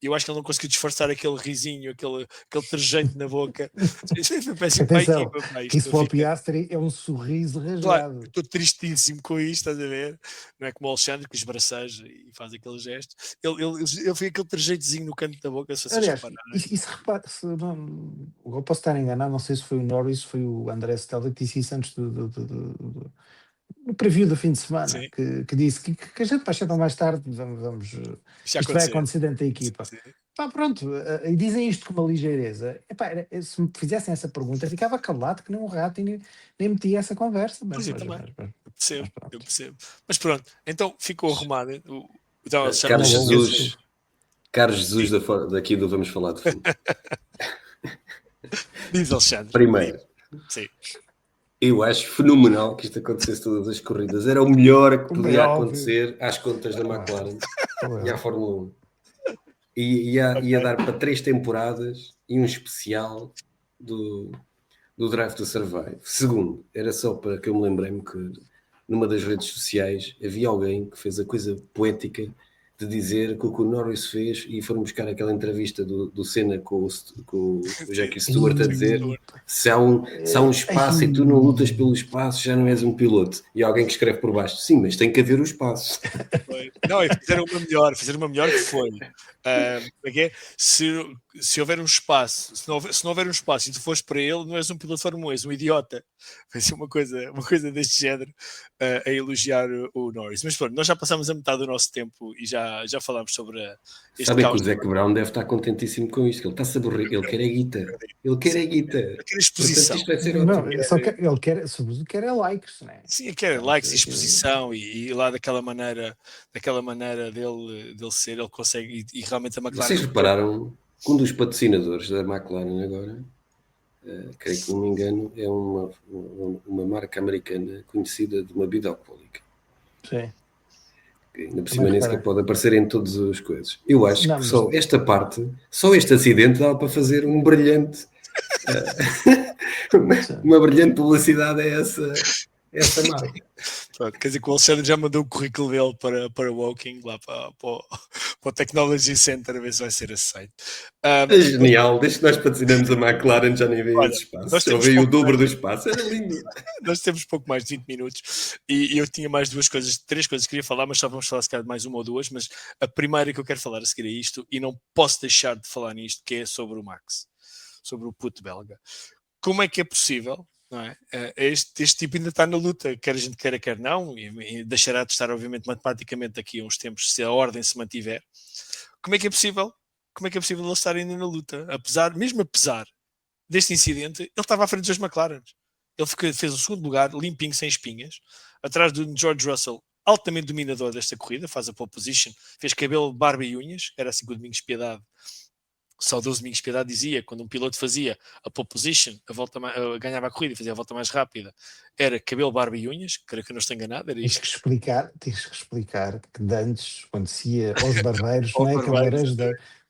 eu acho que ele não conseguiu disfarçar aquele risinho, aquele trejeito na boca. Foi péssimo para a Atenção, equipa, pá, que isto isso não para o fica... Piastri é um sorriso Claro, rasgado. estou tristíssimo com isto, estás a ver? Não é como o Alexandre que esbraceja e faz aquele gesto. Ele fez aquele trejeitozinho no canto da boca, se vocês Aliás, repararem. isso repara, eu posso estar enganado, não sei se foi o Norris, se foi o André Stella que disse isso antes no preview do fim de semana, Sim, que disse que a gente vai chegar mais tarde, vamos, isto já isto vai aconteceu. acontecer dentro da equipa. Sim. Pá, pronto, e dizem isto com uma ligeireza. Epá, se me fizessem essa pergunta, eu ficava calado que nem um rato e nem metia essa conversa. Pois eu também. Mas Eu pronto. percebo. Mas pronto, então ficou arrumado. Então, Carlos Uma boa Jesus, Carlos Jesus daqui do Vamos Falar de Futebol. Diz, Alexandre. Primeiro, Sim. eu acho fenomenal que isto acontecesse todas as corridas. Era o melhor que Como é podia óbvio. acontecer às contas da McLaren e à Claro. Fórmula 1. Ia dar para 3 temporadas e um especial do Drive to Survive. Segundo, era só para que eu me lembrei-me que numa das redes sociais havia alguém que fez a coisa poética de dizer que o Norris fez e foram buscar aquela entrevista do Senna com o Jackie Stewart a dizer se há um espaço e tu não lutas pelo espaço, já não és um piloto. E alguém que escreve por baixo, sim, mas tem que haver o espaço. Não, é fizeram uma melhor que foi. Se houver um espaço, se não houver um espaço e tu fores para ele, não és um piloto de Fórmula 1, és um idiota. Vai ser uma coisa deste género a elogiar o Norris. Mas pronto, nós já passamos a metade do nosso tempo e já falámos sobre este Sabem que caos. o Zac Brown deve estar contentíssimo com isto, que ele está-se a aborrer, ele quer a guita. Ele quer a guita. Aquela exposição. Portanto, isto vai ser Não, ótimo. ele quer, sobretudo, quer é likes, né? Sim, quer likes e exposição e lá daquela maneira dele ser, ele consegue e realmente a McLaren. Vocês repararam que um dos patrocinadores da McLaren agora, creio que não me engano, é uma marca americana conhecida de uma bebida alcoólica. Sim. Ainda por cima nem sequer pode aparecer em todas as coisas. Eu acho que só esta parte, só este acidente dá para fazer um brilhante uma brilhante publicidade a essa marca. Pronto, quer dizer que o Alexandre já mandou o currículo dele para o Woking, lá para o Technology Center, a ver se vai ser aceito. É genial, desde que nós patrocinamos a McLaren já nem veio esse espaço. Só veio o dobro do espaço, era lindo. Nós temos pouco mais de 20 minutos e eu tinha mais três coisas que queria falar, mas só vamos falar se calhar de mais uma ou duas. Mas a primeira que eu quero falar a seguir é isto, e não posso deixar de falar nisto, que é sobre o Max, sobre o puto belga. Como é que é possível? Não é? Este tipo ainda está na luta, quer a gente queira, quer não, e deixará de estar, obviamente, matematicamente daqui a uns tempos, se a ordem se mantiver. Como é que é possível? Como é que é possível ele estar ainda na luta? Mesmo apesar deste incidente, ele estava à frente dos McLaren. Ele fez o segundo lugar, limpinho, sem espinhas, atrás do George Russell, altamente dominador desta corrida, faz a pole position, fez cabelo, barba e unhas, era assim que o Domingos Piedade, o saudoso Domingos Piedade dizia, quando um piloto fazia a pole position, ganhava a corrida e fazia a volta mais rápida, era cabelo, barba e unhas, creio que eu não estou enganado, era isto. Tens que explicar que de antes, quando se ia aos barbeiros, não é cabeleireiros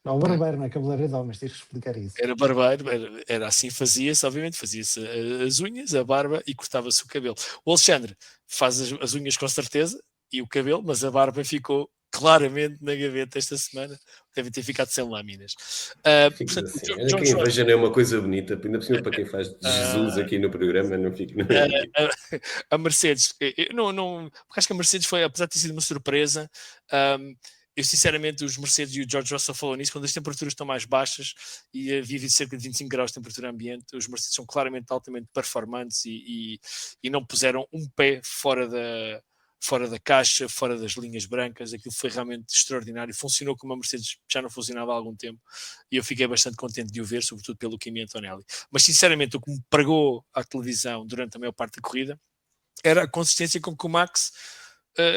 não, o barbeiro não é cabeleireiro de homens, tens que explicar isso. Era barbeiro, era assim, fazia-se, obviamente, fazia-se as unhas, a barba e cortava-se o cabelo. O Alexandre faz as unhas com certeza e o cabelo, mas a barba ficou claramente na gaveta esta semana, deve ter ficado sem lâminas. Portanto, assim, olha, quem inveja não é uma coisa bonita, ainda por cima para quem faz de Jesus aqui no programa, não fica. A Mercedes, eu acho que a Mercedes foi, apesar de ter sido uma surpresa, eu sinceramente, os Mercedes e o George Russell falam nisso, quando as temperaturas estão mais baixas e havia cerca de 25 graus de temperatura ambiente, os Mercedes são claramente altamente performantes e não puseram um pé fora da caixa, fora das linhas brancas. Aquilo foi realmente extraordinário, funcionou como a Mercedes já não funcionava há algum tempo e eu fiquei bastante contente de o ver, sobretudo pelo Kimi Antonelli. Mas sinceramente, o que me pregou à televisão durante a maior parte da corrida era a consistência com que o Max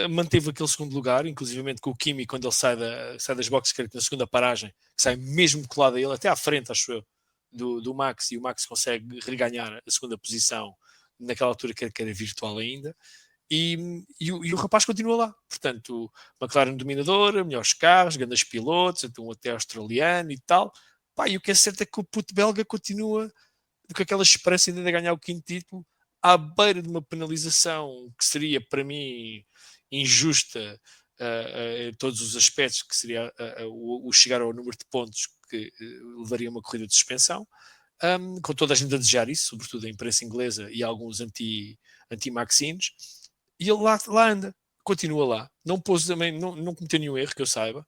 manteve aquele segundo lugar, inclusivamente com o Kimi, quando ele sai das boxes, que na segunda paragem, que sai mesmo colado a ele, até à frente, acho eu, do Max, e o Max consegue reganhar a segunda posição naquela altura que era virtual ainda. E o rapaz continua lá, portanto, McLaren dominadora, melhores carros, grandes pilotos, então até australiano e tal. Pá, e o que é certo é que o puto belga continua com aquela esperança ainda de ganhar o quinto título, à beira de uma penalização que seria para mim injusta, todos os aspectos, que seria o chegar ao número de pontos que levaria uma corrida de suspensão, com toda a gente a desejar isso, sobretudo a imprensa inglesa e alguns anti-Maxinos, e ele lá anda, continua lá, não pôs também, não cometeu nenhum erro que eu saiba,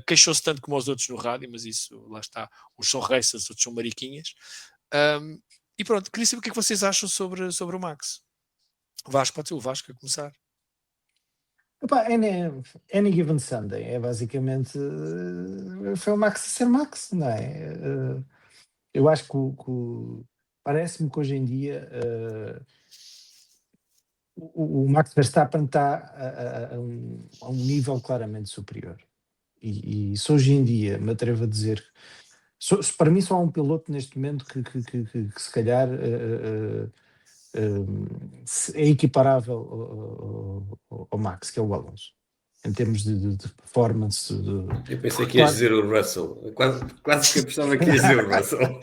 queixou-se tanto como os outros no rádio, mas isso, lá está, uns são racers, outros são mariquinhas, e pronto, queria saber o que é que vocês acham sobre o Max. Vasco, pode ser o Vasco a começar. Epá, any given Sunday é basicamente foi o Max a ser Max, não é? Eu acho que parece-me que hoje em dia o Max Verstappen está a um nível claramente superior. E se hoje em dia me atrevo a dizer, para mim só há um piloto neste momento que se calhar é equiparável ao Max, que é o Alonso, em termos de performance. Eu pensei que ias dizer o Russell, quase que eu pensava que ias dizer o Russell.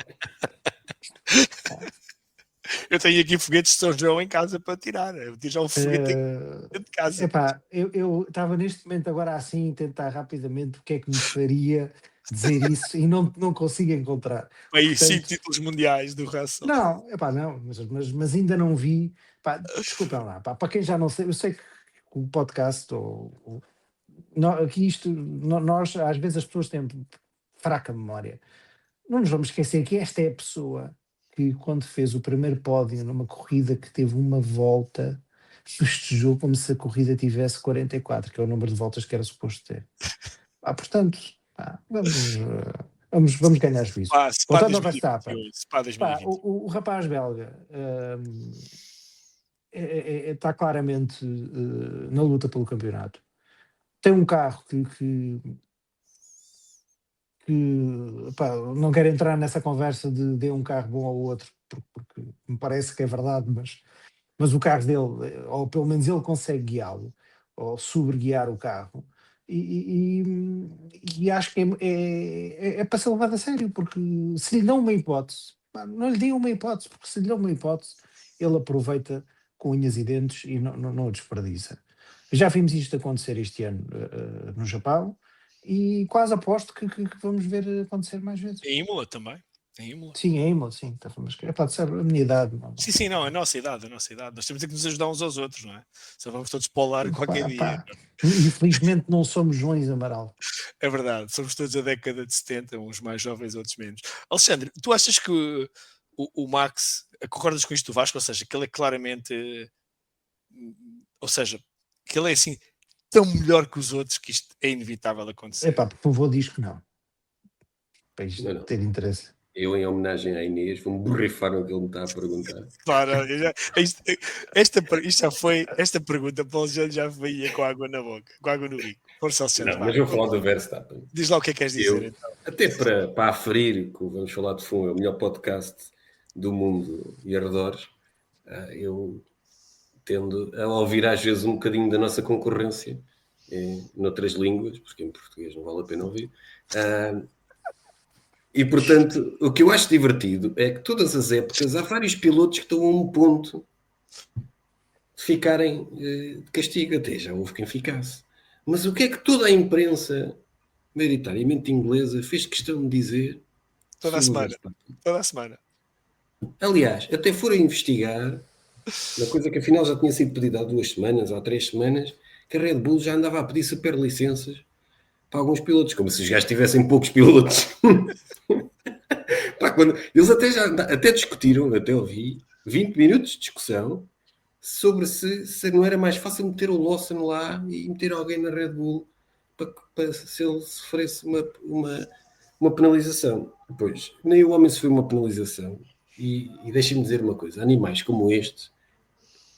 Eu tenho aqui foguetes de São João em casa para tirar. Eu tiro já um foguete dentro de casa. Epá, eu estava neste momento agora assim, tentar rapidamente o que é que me faria dizer isso e não consigo encontrar. Aí, 5 títulos mundiais do Russell. Não, epá, não, mas ainda não vi. Pá, desculpem lá, pá, para quem já não sei, eu sei que o podcast aqui nós às vezes as pessoas têm fraca memória. Não nos vamos esquecer que esta é a pessoa que, quando fez o primeiro pódio numa corrida que teve uma volta, festejou como se a corrida tivesse 44, que é o número de voltas que era suposto ter. Portanto, vamos ganhar juízo. Voltando ao Verstappen, o rapaz belga está claramente na luta pelo campeonato. Tem um carro que não quero entrar nessa conversa de dê um carro bom ao outro, porque me parece que é verdade, mas o carro dele, ou pelo menos ele consegue guiá-lo, ou sobreguiar o carro, e acho que é para ser levado a sério, porque se lhe dão uma hipótese, não lhe deem uma hipótese, porque se lhe dão uma hipótese, ele aproveita com unhas e dentes e não o desperdiça. Já vimos isto acontecer este ano no Japão, e quase aposto que vamos ver acontecer mais vezes. Em Imola também. Sim, em Imola, sim. Pode ser a minha idade. Não. Sim, não, a nossa idade. Nós temos que nos ajudar uns aos outros, não é? Só vamos todos para o lar qualquer dia. Infelizmente não somos Joões Amaral. É verdade, somos todos a década de 70, uns mais jovens, outros menos. Alexandre, tu achas que o Max, concordas com isto do Vasco? Ou seja, que ele é claramente... Ou seja, que ele é assim tão melhor que os outros que isto é inevitável acontecer. Por favor, diz que não. Para isto não ter interesse. Eu, em homenagem à Inês, vou-me borrifar no que ele me está a perguntar. Claro, esta pergunta para o Alexandre já veio com água na boca, com água no bico. Força, Alexandre. Não, mas eu vou falar do Verstappen. Diz lá o que é que queres dizer, então. Até para aferir que o Vamos Falar de Fundo é o melhor podcast do mundo e arredores, eu tendo a ouvir às vezes um bocadinho da nossa concorrência noutras línguas, porque em português não vale a pena ouvir. E, portanto, o que eu acho divertido é que todas as épocas há vários pilotos que estão a um ponto de ficarem de castigo. Até já houve quem ficasse. Mas o que é que toda a imprensa, maioritariamente inglesa, fez questão de dizer? Toda a semana. Aliás, até foram investigar uma coisa que afinal já tinha sido pedida há 2 semanas ou há 3 semanas, que a Red Bull já andava a pedir super licenças para alguns pilotos, como se os gajos tivessem poucos pilotos. Eles até discutiram, até ouvi, 20 minutos de discussão sobre se não era mais fácil meter o Lawson lá e meter alguém na Red Bull para se ele sofresse uma penalização. Pois, nem o homem sofreu uma penalização. E deixem-me dizer uma coisa, animais como este,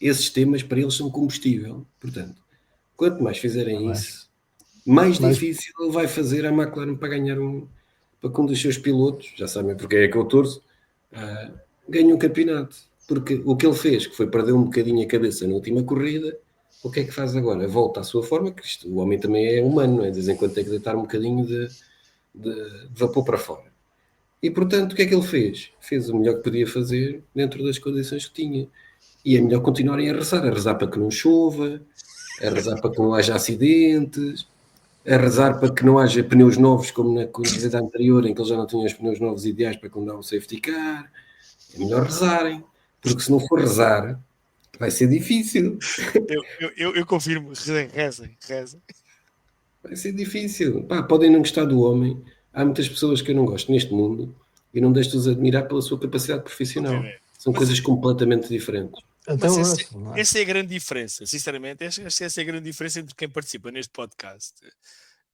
esses temas para eles são combustível. Portanto, quanto mais fizerem isso, mais difícil ele vai fazer a McLaren para ganhar para que um dos seus pilotos, já sabem porque é que eu torço, ganhe um campeonato. Porque o que ele fez, que foi perder um bocadinho a cabeça na última corrida, o que é que faz agora? Volta à sua forma, que o homem também é humano, não é? De vez em quando tem que deitar um bocadinho de vapor para fora. E, portanto, o que é que ele fez? Fez o melhor que podia fazer dentro das condições que tinha. E é melhor continuarem a rezar para que não chova, a rezar para que não haja acidentes, a rezar para que não haja pneus novos, como na corrida anterior, em que eles já não tinham os pneus novos ideais para que não dá o safety car. É melhor rezarem, porque se não for rezar, vai ser difícil. Eu confirmo, rezem. Vai ser difícil. Pá, podem não gostar do homem. Há muitas pessoas que eu não gosto neste mundo e não deixo-os admirar pela sua capacidade profissional. Obviamente. São coisas completamente diferentes. Até Mas o Russell, não é? essa é a grande diferença, sinceramente. Essa é a grande diferença entre quem participa neste podcast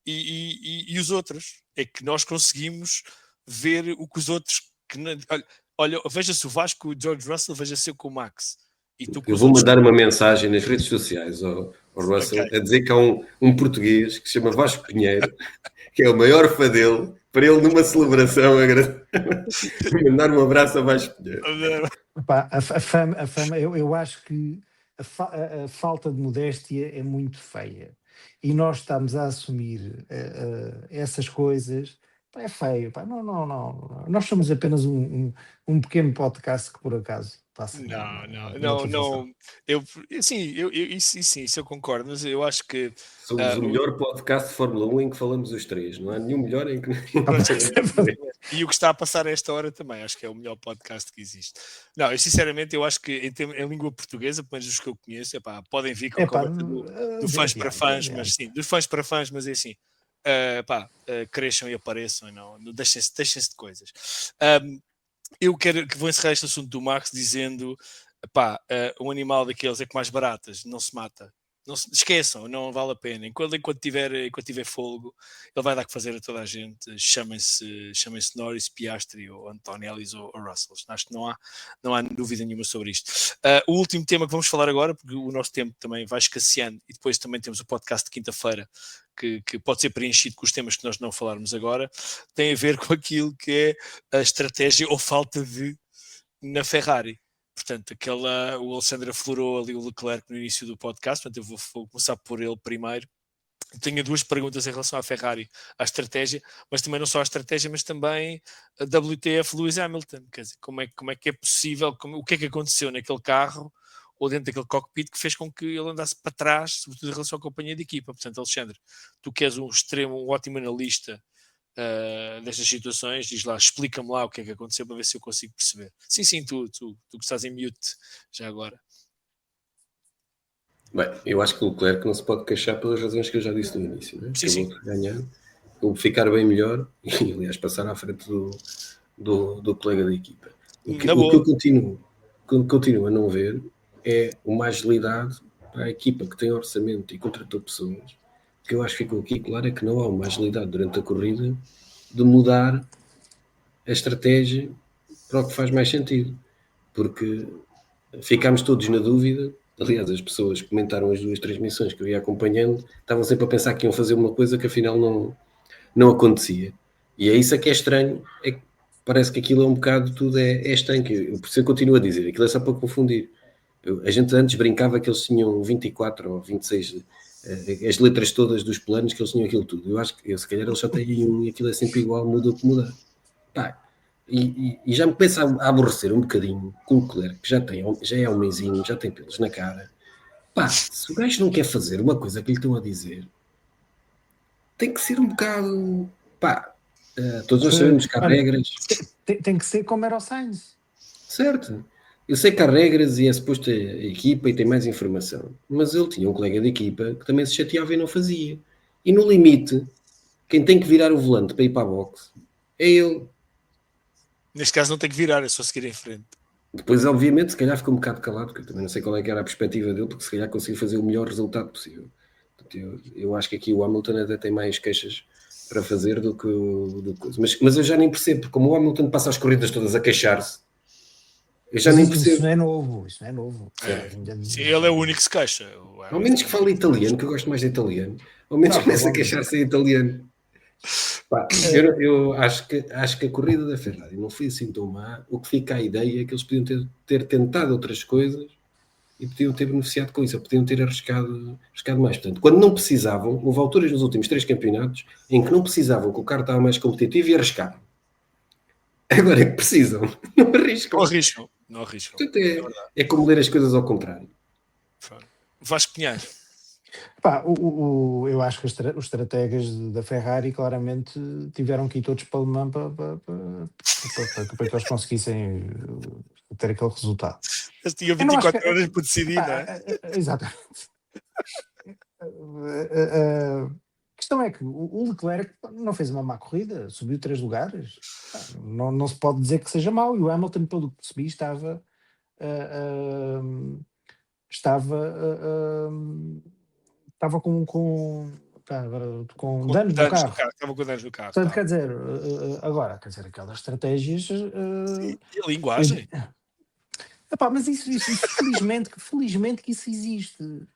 e os outros. É que nós conseguimos ver o que os outros. Olha, veja-se o Vasco, o George Russell, veja-se com o Max. E tu com Eu os vou outros. mandar uma mensagem nas redes sociais ao Russell Ok. a dizer que há um português que se chama Vasco Pinheiro, que é o maior fã dele, para ele numa celebração mandar um abraço a Vasco Pinheiro. Epá, a fama, eu acho que a falta de modéstia é muito feia. E nós estamos a assumir essas coisas. Pá, é feio. Pá. Não. Nós somos apenas um pequeno podcast que por acaso passa na televisão. Não. Isso eu concordo, mas eu acho que Somos o melhor podcast de Fórmula 1 em que falamos os três. Não há nenhum melhor em que... e o que está a passar a esta hora também, acho que é o melhor podcast que existe. Não, eu sinceramente eu acho que em língua portuguesa, pelo menos os que eu conheço, podem vir com a Epá, conversa do fãs para fãs, mas sim, dos fãs para fãs, mas é assim. Cresçam e apareçam, não deixem-se de coisas. Eu vou encerrar este assunto do Max dizendo um animal daqueles é que mais baratas, não se mata. Não se esqueçam, não vale a pena. Enquanto tiver fôlego, ele vai dar que fazer a toda a gente. Chamem-se Norris, Piastri, ou Antonellis ou Russell. Acho que não há dúvida nenhuma sobre isto. O último tema que vamos falar agora, porque o nosso tempo também vai escasseando, e depois também temos o podcast de quinta-feira, que pode ser preenchido com os temas que nós não falarmos agora, tem a ver com aquilo que é a estratégia ou falta de na Ferrari. Portanto, o Alexandre aflorou ali o Leclerc no início do podcast, portanto eu vou começar por ele primeiro. Tenho duas perguntas em relação à Ferrari, à estratégia, mas também não só à estratégia, mas também a WTF Lewis Hamilton. Quer dizer, como é que é possível, o que é que aconteceu naquele carro ou dentro daquele cockpit que fez com que ele andasse para trás, sobretudo em relação à companhia de equipa. Portanto, Alexandre, tu que és um ótimo analista destas situações, diz lá, explica-me lá o que é que aconteceu para ver se eu consigo perceber. Sim, tu que estás em mute já agora. Bem, eu acho que o Leclerc não se pode queixar pelas razões que eu já disse no início, né? Sim. Acabou de ganhar, vou ficar bem melhor e, aliás, passar à frente do colega da equipa. O que eu continuo a não ver é uma agilidade para a equipa que tem orçamento e contratou pessoas. O que eu acho que ficou aqui claro é que não há uma agilidade durante a corrida de mudar a estratégia para o que faz mais sentido, porque ficámos todos na dúvida. Aliás, as pessoas que comentaram as duas transmissões que eu ia acompanhando estavam sempre a pensar que iam fazer uma coisa que afinal não acontecia. E é isso que é estranho, é que parece que aquilo é um bocado, tudo é estranho. Por isso eu continuo a dizer, aquilo é só para confundir. A gente antes brincava que eles tinham 24 ou 26, as letras todas dos planos, que eles tinham aquilo tudo. Eu acho que se calhar eles só têm um e aquilo é sempre igual, muda o que muda. Pá, e já me começa a aborrecer um bocadinho com o Leclerc, que já é homenzinho, já tem pelos na cara. Pá, se o gajo não quer fazer uma coisa que lhe estão a dizer, tem que ser um bocado... Pá, todos nós sabemos que há regras. Tem que ser como era o Sainz. Certo. Eu sei que há regras e é suposto a equipa e tem mais informação. Mas ele tinha um colega de equipa que também se chateava e não fazia. E no limite, quem tem que virar o volante para ir para a boxe é ele. Neste caso não tem que virar, é só seguir em frente. Depois, obviamente, se calhar ficou um bocado calado, porque eu também não sei qual é que era a perspectiva dele, porque se calhar conseguiu fazer o melhor resultado possível. Eu acho que aqui o Hamilton até tem mais queixas para fazer do que coisa. Mas eu já nem percebo, porque como o Hamilton passa as corridas todas a queixar-se, eu já nem percebo. Isso não é novo. Sim, ele é o único que se queixa. Ao menos que fale italiano, que eu gosto mais de italiano. Ao menos começa a queixar-se em italiano. Pá, eu acho que a corrida da Ferrari não foi assim tão má. O que fica a ideia é que eles podiam ter tentado outras coisas e podiam ter beneficiado com isso, podiam ter arriscado mais. Portanto, quando não precisavam, houve alturas nos últimos 3 campeonatos em que não precisavam, que o carro estava mais competitivo e arriscaram. Agora é que precisam, não arriscam. Não arriscam. Portanto, é como ler as coisas ao contrário. Vasco Pinheiro. Eu acho que os estrategas da Ferrari claramente tiveram que ir todos para Le Mans para que eles conseguissem ter aquele resultado. Eles tinham Eu não acho 24 horas para decidir, não é? Exatamente. A questão é que o Leclerc não fez uma má corrida, subiu 3 lugares. Não se pode dizer que seja mau. E o Hamilton, pelo que percebi, estava ah, ah, estava com Com danos no danos no carro. carro, estavam com danos no carro. Portanto, Tá. agora, quer dizer, aquelas estratégias. E a linguagem? Mas isso felizmente que isso existe.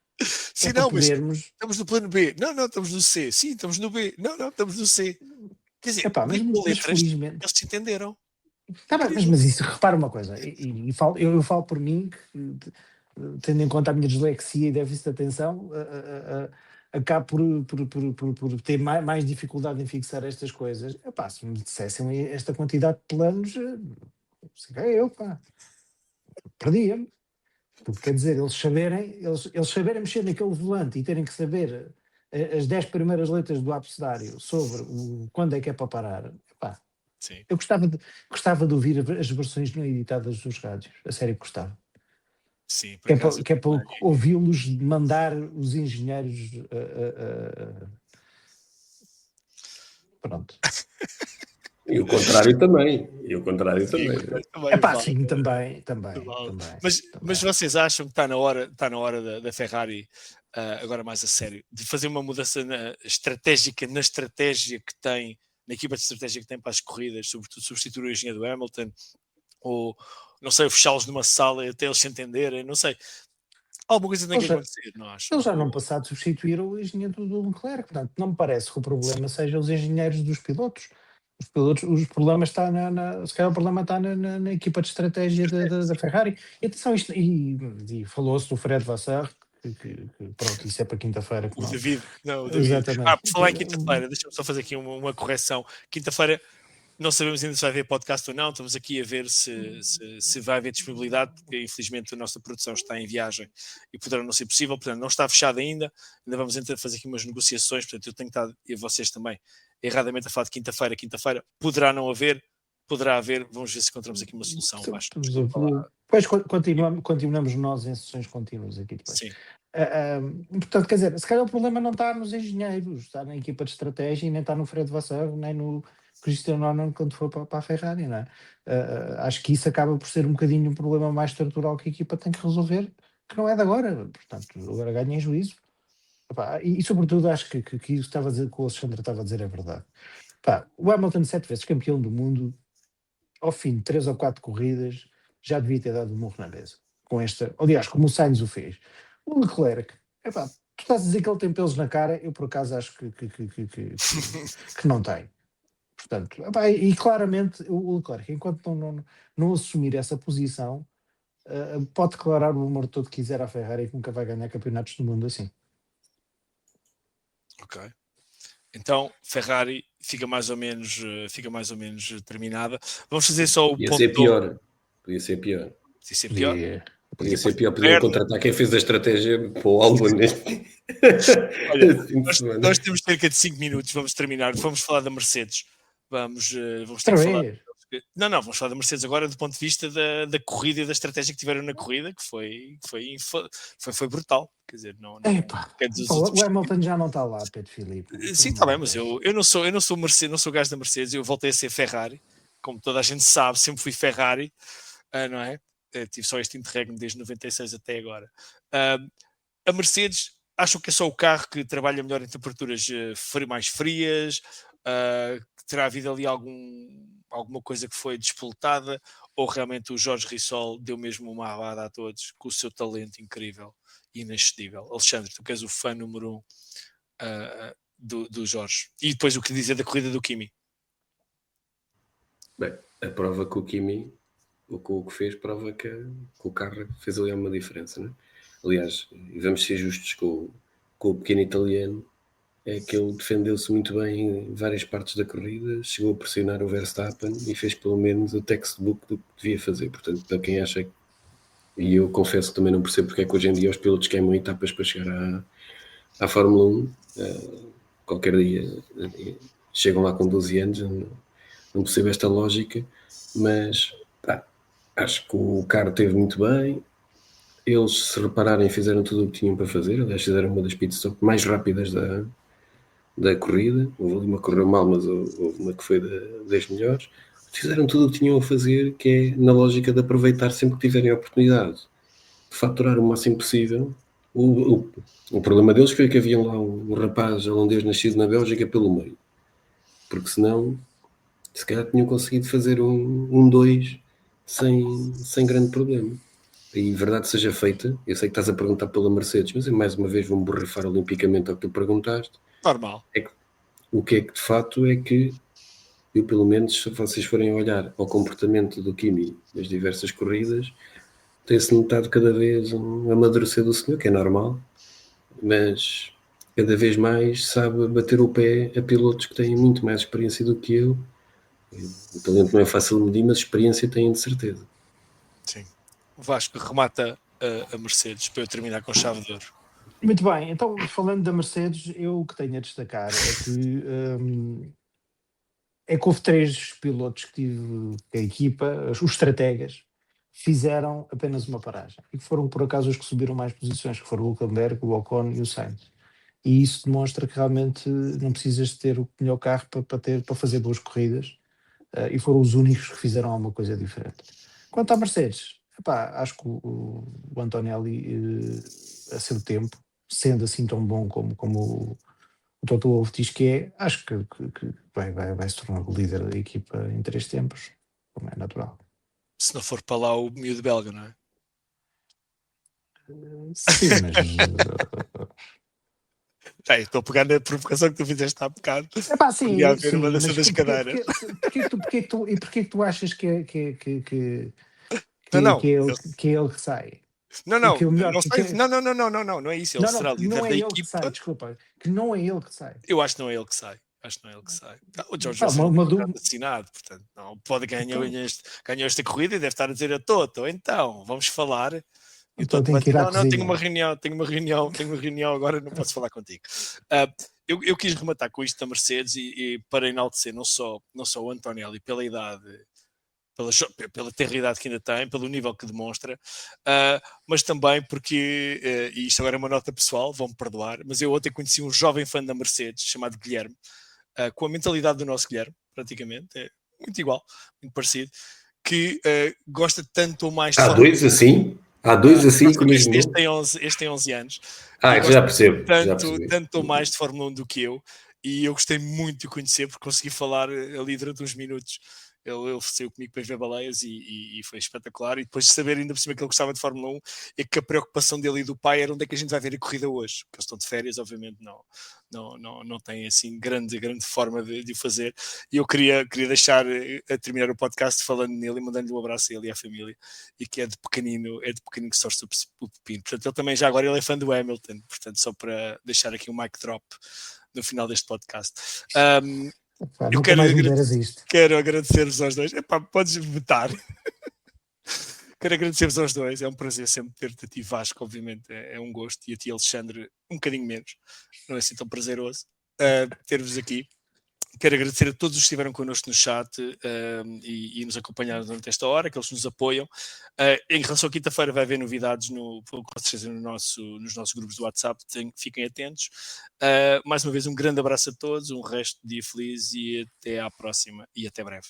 Sim, Para não, mas podermos. estamos no plano B. Não, estamos no C. Sim, estamos no B. Não, estamos no C. Quer dizer, com Mas letras, felizmente. eles se entenderam. Tá bem, mas isso, repara uma coisa, eu falo por mim, que, tendo em conta a minha dislexia e déficit de atenção, acabo por ter mais dificuldade em fixar estas coisas. Se me dissessem esta quantidade de planos, perdia-me. Porque quer dizer, eles saberem mexer naquele volante e terem que saber as 10 primeiras letras do abecedário sobre quando é que é para parar. Sim. Eu gostava de ouvir as versões não editadas dos rádios. A sério que gostava. Sim, por Que acaso. é para ouvi-los mandar os engenheiros. Pronto. E o contrário também. Sim, também. Mas vocês acham que está na hora da Ferrari, agora mais a sério, de fazer uma mudança estratégica na estratégia que tem, na equipa de estratégia que tem para as corridas, sobretudo substituir o engenheiro do Hamilton, ou, não sei, fechá-los numa sala até eles se entenderem, não sei. Alguma coisa tem que acontecer, não acho? Eles já no passado substituíram o engenheiro do Leclerc, portanto, não me parece que o problema seja os engenheiros dos pilotos. Os problemas está se calhar o problema está na equipa de estratégia da Ferrari. E atenção, e falou-se do Fred Vasseur, que pronto, isso é para quinta-feira. O David. Exatamente. Por falar em quinta-feira, deixa-me só fazer aqui uma correção. Quinta-feira não sabemos ainda se vai haver podcast ou não, estamos aqui a ver se vai haver disponibilidade, porque infelizmente a nossa produção está em viagem e poderá não ser possível, portanto não está fechado ainda vamos tentar fazer aqui umas negociações, portanto eu tenho estado, e vocês também, erradamente a falar de quinta-feira poderá não haver, poderá haver, vamos ver se encontramos aqui uma solução. Depois continuamos nós em sessões contínuas aqui depois. Sim. Portanto, quer dizer, se calhar o problema não está nos engenheiros, está na equipa de estratégia e nem está no Fred Vasseur, nem no Cristiano Ronaldo quando for para a Ferrari, não é? Acho que isso acaba por ser um bocadinho um problema mais estrutural que a equipa tem que resolver, que não é de agora, portanto, agora ganha em juízo. E sobretudo acho que isso estava a dizer, que o Alexandre estava a dizer é verdade. O Hamilton 7 vezes campeão do mundo, ao fim de 3 ou 4 corridas, já devia ter dado um murro na mesa. Aliás, como o Sainz o fez. O Leclerc, tu estás a dizer que ele tem pelos na cara, eu por acaso acho que não tem. Portanto, e claramente o Leclerc, enquanto não assumir essa posição, pode declarar o amor todo que quiser à Ferrari, que nunca vai ganhar campeonatos do mundo assim. Ok. Então, Ferrari fica mais ou menos terminada. Vamos fazer só o Podia ponto. Ser pior. Podia ser pior. Podia contratar quem fez a estratégia para o Albon neste. Olha, nós temos cerca de 5 minutos, vamos terminar. Vamos falar da Mercedes. Vamos ter que falar. Não, vamos falar da Mercedes agora do ponto de vista da corrida e da estratégia que tiveram na corrida, que foi brutal. Quer dizer, o Hamilton já não está lá, Pedro Filipe. Sim, está bem, mas eu não sou Mercedes, não sou gajo da Mercedes, eu voltei a ser Ferrari, como toda a gente sabe, sempre fui Ferrari, não é? Tive só este interregno desde 96 até agora. A Mercedes, acho que é só o carro que trabalha melhor em temperaturas mais frias, que terá havido ali alguma coisa que foi despoletada, ou realmente o Jorge Rissol deu mesmo uma rabada a todos com o seu talento incrível e inexcedível. Alexandre, tu que és o fã número 1 do Jorge. E depois o que dizer da corrida do Kimi? Bem, a prova que o Kimi, o que fez, prova que o carro fez ali uma diferença, não é? Aliás, vamos ser justos com o pequeno italiano, é que ele defendeu-se muito bem em várias partes da corrida, chegou a pressionar o Verstappen e fez pelo menos o textbook do que devia fazer. Portanto, para quem acha, e eu confesso que também não percebo porque é que hoje em dia os pilotos queimam etapas para chegar à Fórmula 1, qualquer dia chegam lá com 12 anos, não percebo esta lógica, mas acho que o carro teve muito bem. Eles, se repararem, fizeram tudo o que tinham para fazer. Aliás, fizeram uma das pit stop mais rápidas da corrida. Houve ali uma que correu mal, mas houve uma que foi das melhores. Fizeram tudo o que tinham a fazer, que é na lógica de aproveitar sempre que tiverem a oportunidade de faturar o máximo possível. O problema deles foi que havia lá um rapaz holandês nascido na Bélgica pelo meio, porque senão se calhar tinham conseguido fazer um 2 sem grande problema. E verdade seja feita, eu sei que estás a perguntar pela Mercedes, mas eu mais uma vez vou-me borrifar olimpicamente ao que tu perguntaste. Normal. O que é que de facto é que eu, pelo menos, se vocês forem olhar ao comportamento do Kimi nas diversas corridas, tem-se notado cada vez um amadurecer do senhor, que é normal, mas cada vez mais sabe bater o pé a pilotos que têm muito mais experiência do que eu. O talento não é fácil de medir, mas experiência têm de certeza. Sim. O Vasco remata a Mercedes para eu terminar com chave de ouro. Muito bem, então falando da Mercedes, eu o que tenho a destacar é que houve 3 pilotos que tive a equipa, os estrategas, fizeram apenas uma paragem e que foram por acaso os que subiram mais posições, que foram o Hülkenberg, o Ocon e o Sainz. E isso demonstra que realmente não precisas de ter o melhor carro para fazer boas corridas, e foram os únicos que fizeram alguma coisa diferente. Quanto à Mercedes, acho que o Antonelli, a seu tempo, sendo assim tão bom como o Toto Wolff diz que é, acho que vai se tornar o líder da equipa em 3 tempos, como é natural. Se não for para lá o miúdo belga, não é? Sim, mas Estou a pegar na provocação que tu fizeste há bocado. sim, Podia haver sim, uma mas das cadeiras. porquê que tu achas que Não. é ele que sai? Não, E que o melhor, não sei. Não é isso. Ele será não, líder não é da ele que sai, equipa. desculpa, que não é ele que sai. Eu acho que não é ele que sai. O George Pá, Russell uma não tem dúvida. contrato assinado, portanto, não pode Então- ganhou esta corrida e deve estar a dizer a Toto, então, vamos falar. E o Então Toto tem vai que ir dizer, à não, tenho cozinha. uma reunião agora, não posso falar contigo. Eu quis rematar com isto da Mercedes e para enaltecer não só o Antonelli pela idade, pela tenridade que ainda tem, pelo nível que demonstra, mas também porque, e isto agora é uma nota pessoal, vão-me perdoar, mas eu ontem conheci um jovem fã da Mercedes chamado Guilherme, com a mentalidade do nosso Guilherme, praticamente, é muito igual, muito parecido, que gosta tanto ou mais de Há Fórmula 1. dois assim? Há dois assim com o mesmo Este nome? tem 11 anos e Já gosta percebo, já percebi. tanto ou mais de Fórmula 1 do que eu, e eu gostei muito de o conhecer porque consegui falar ali durante uns minutos. Ele saiu comigo para ver baleias e foi espetacular. E depois de saber ainda por cima que ele gostava de Fórmula 1, é que a preocupação dele e do pai era onde é que a gente vai ver a corrida hoje. Porque eles estão de férias, obviamente não têm assim grande forma de o fazer. E eu queria deixar a terminar o podcast falando nele e mandando-lhe um abraço a ele e à família. E que é de pequenino que sorte o pepino. Portanto, ele também já agora ele é fã do Hamilton. Portanto, só para deixar aqui um mic drop no final deste podcast. Eu Nunca mais me deras isto. quero agradecer-vos aos dois. Podes votar. Quero agradecer-vos aos dois. É um prazer sempre ter-te a ti, Vasco, obviamente. É um gosto. E a ti, Alexandre, um bocadinho menos. Não é assim tão prazeroso ter-vos aqui. Quero agradecer a todos os que estiveram connosco no chat e nos acompanharam durante esta hora, que eles nos apoiam. Em relação à quinta-feira vai haver novidades com certeza nos nossos grupos do WhatsApp, fiquem atentos. Mais uma vez um grande abraço a todos, um resto de dia feliz e até à próxima e até breve.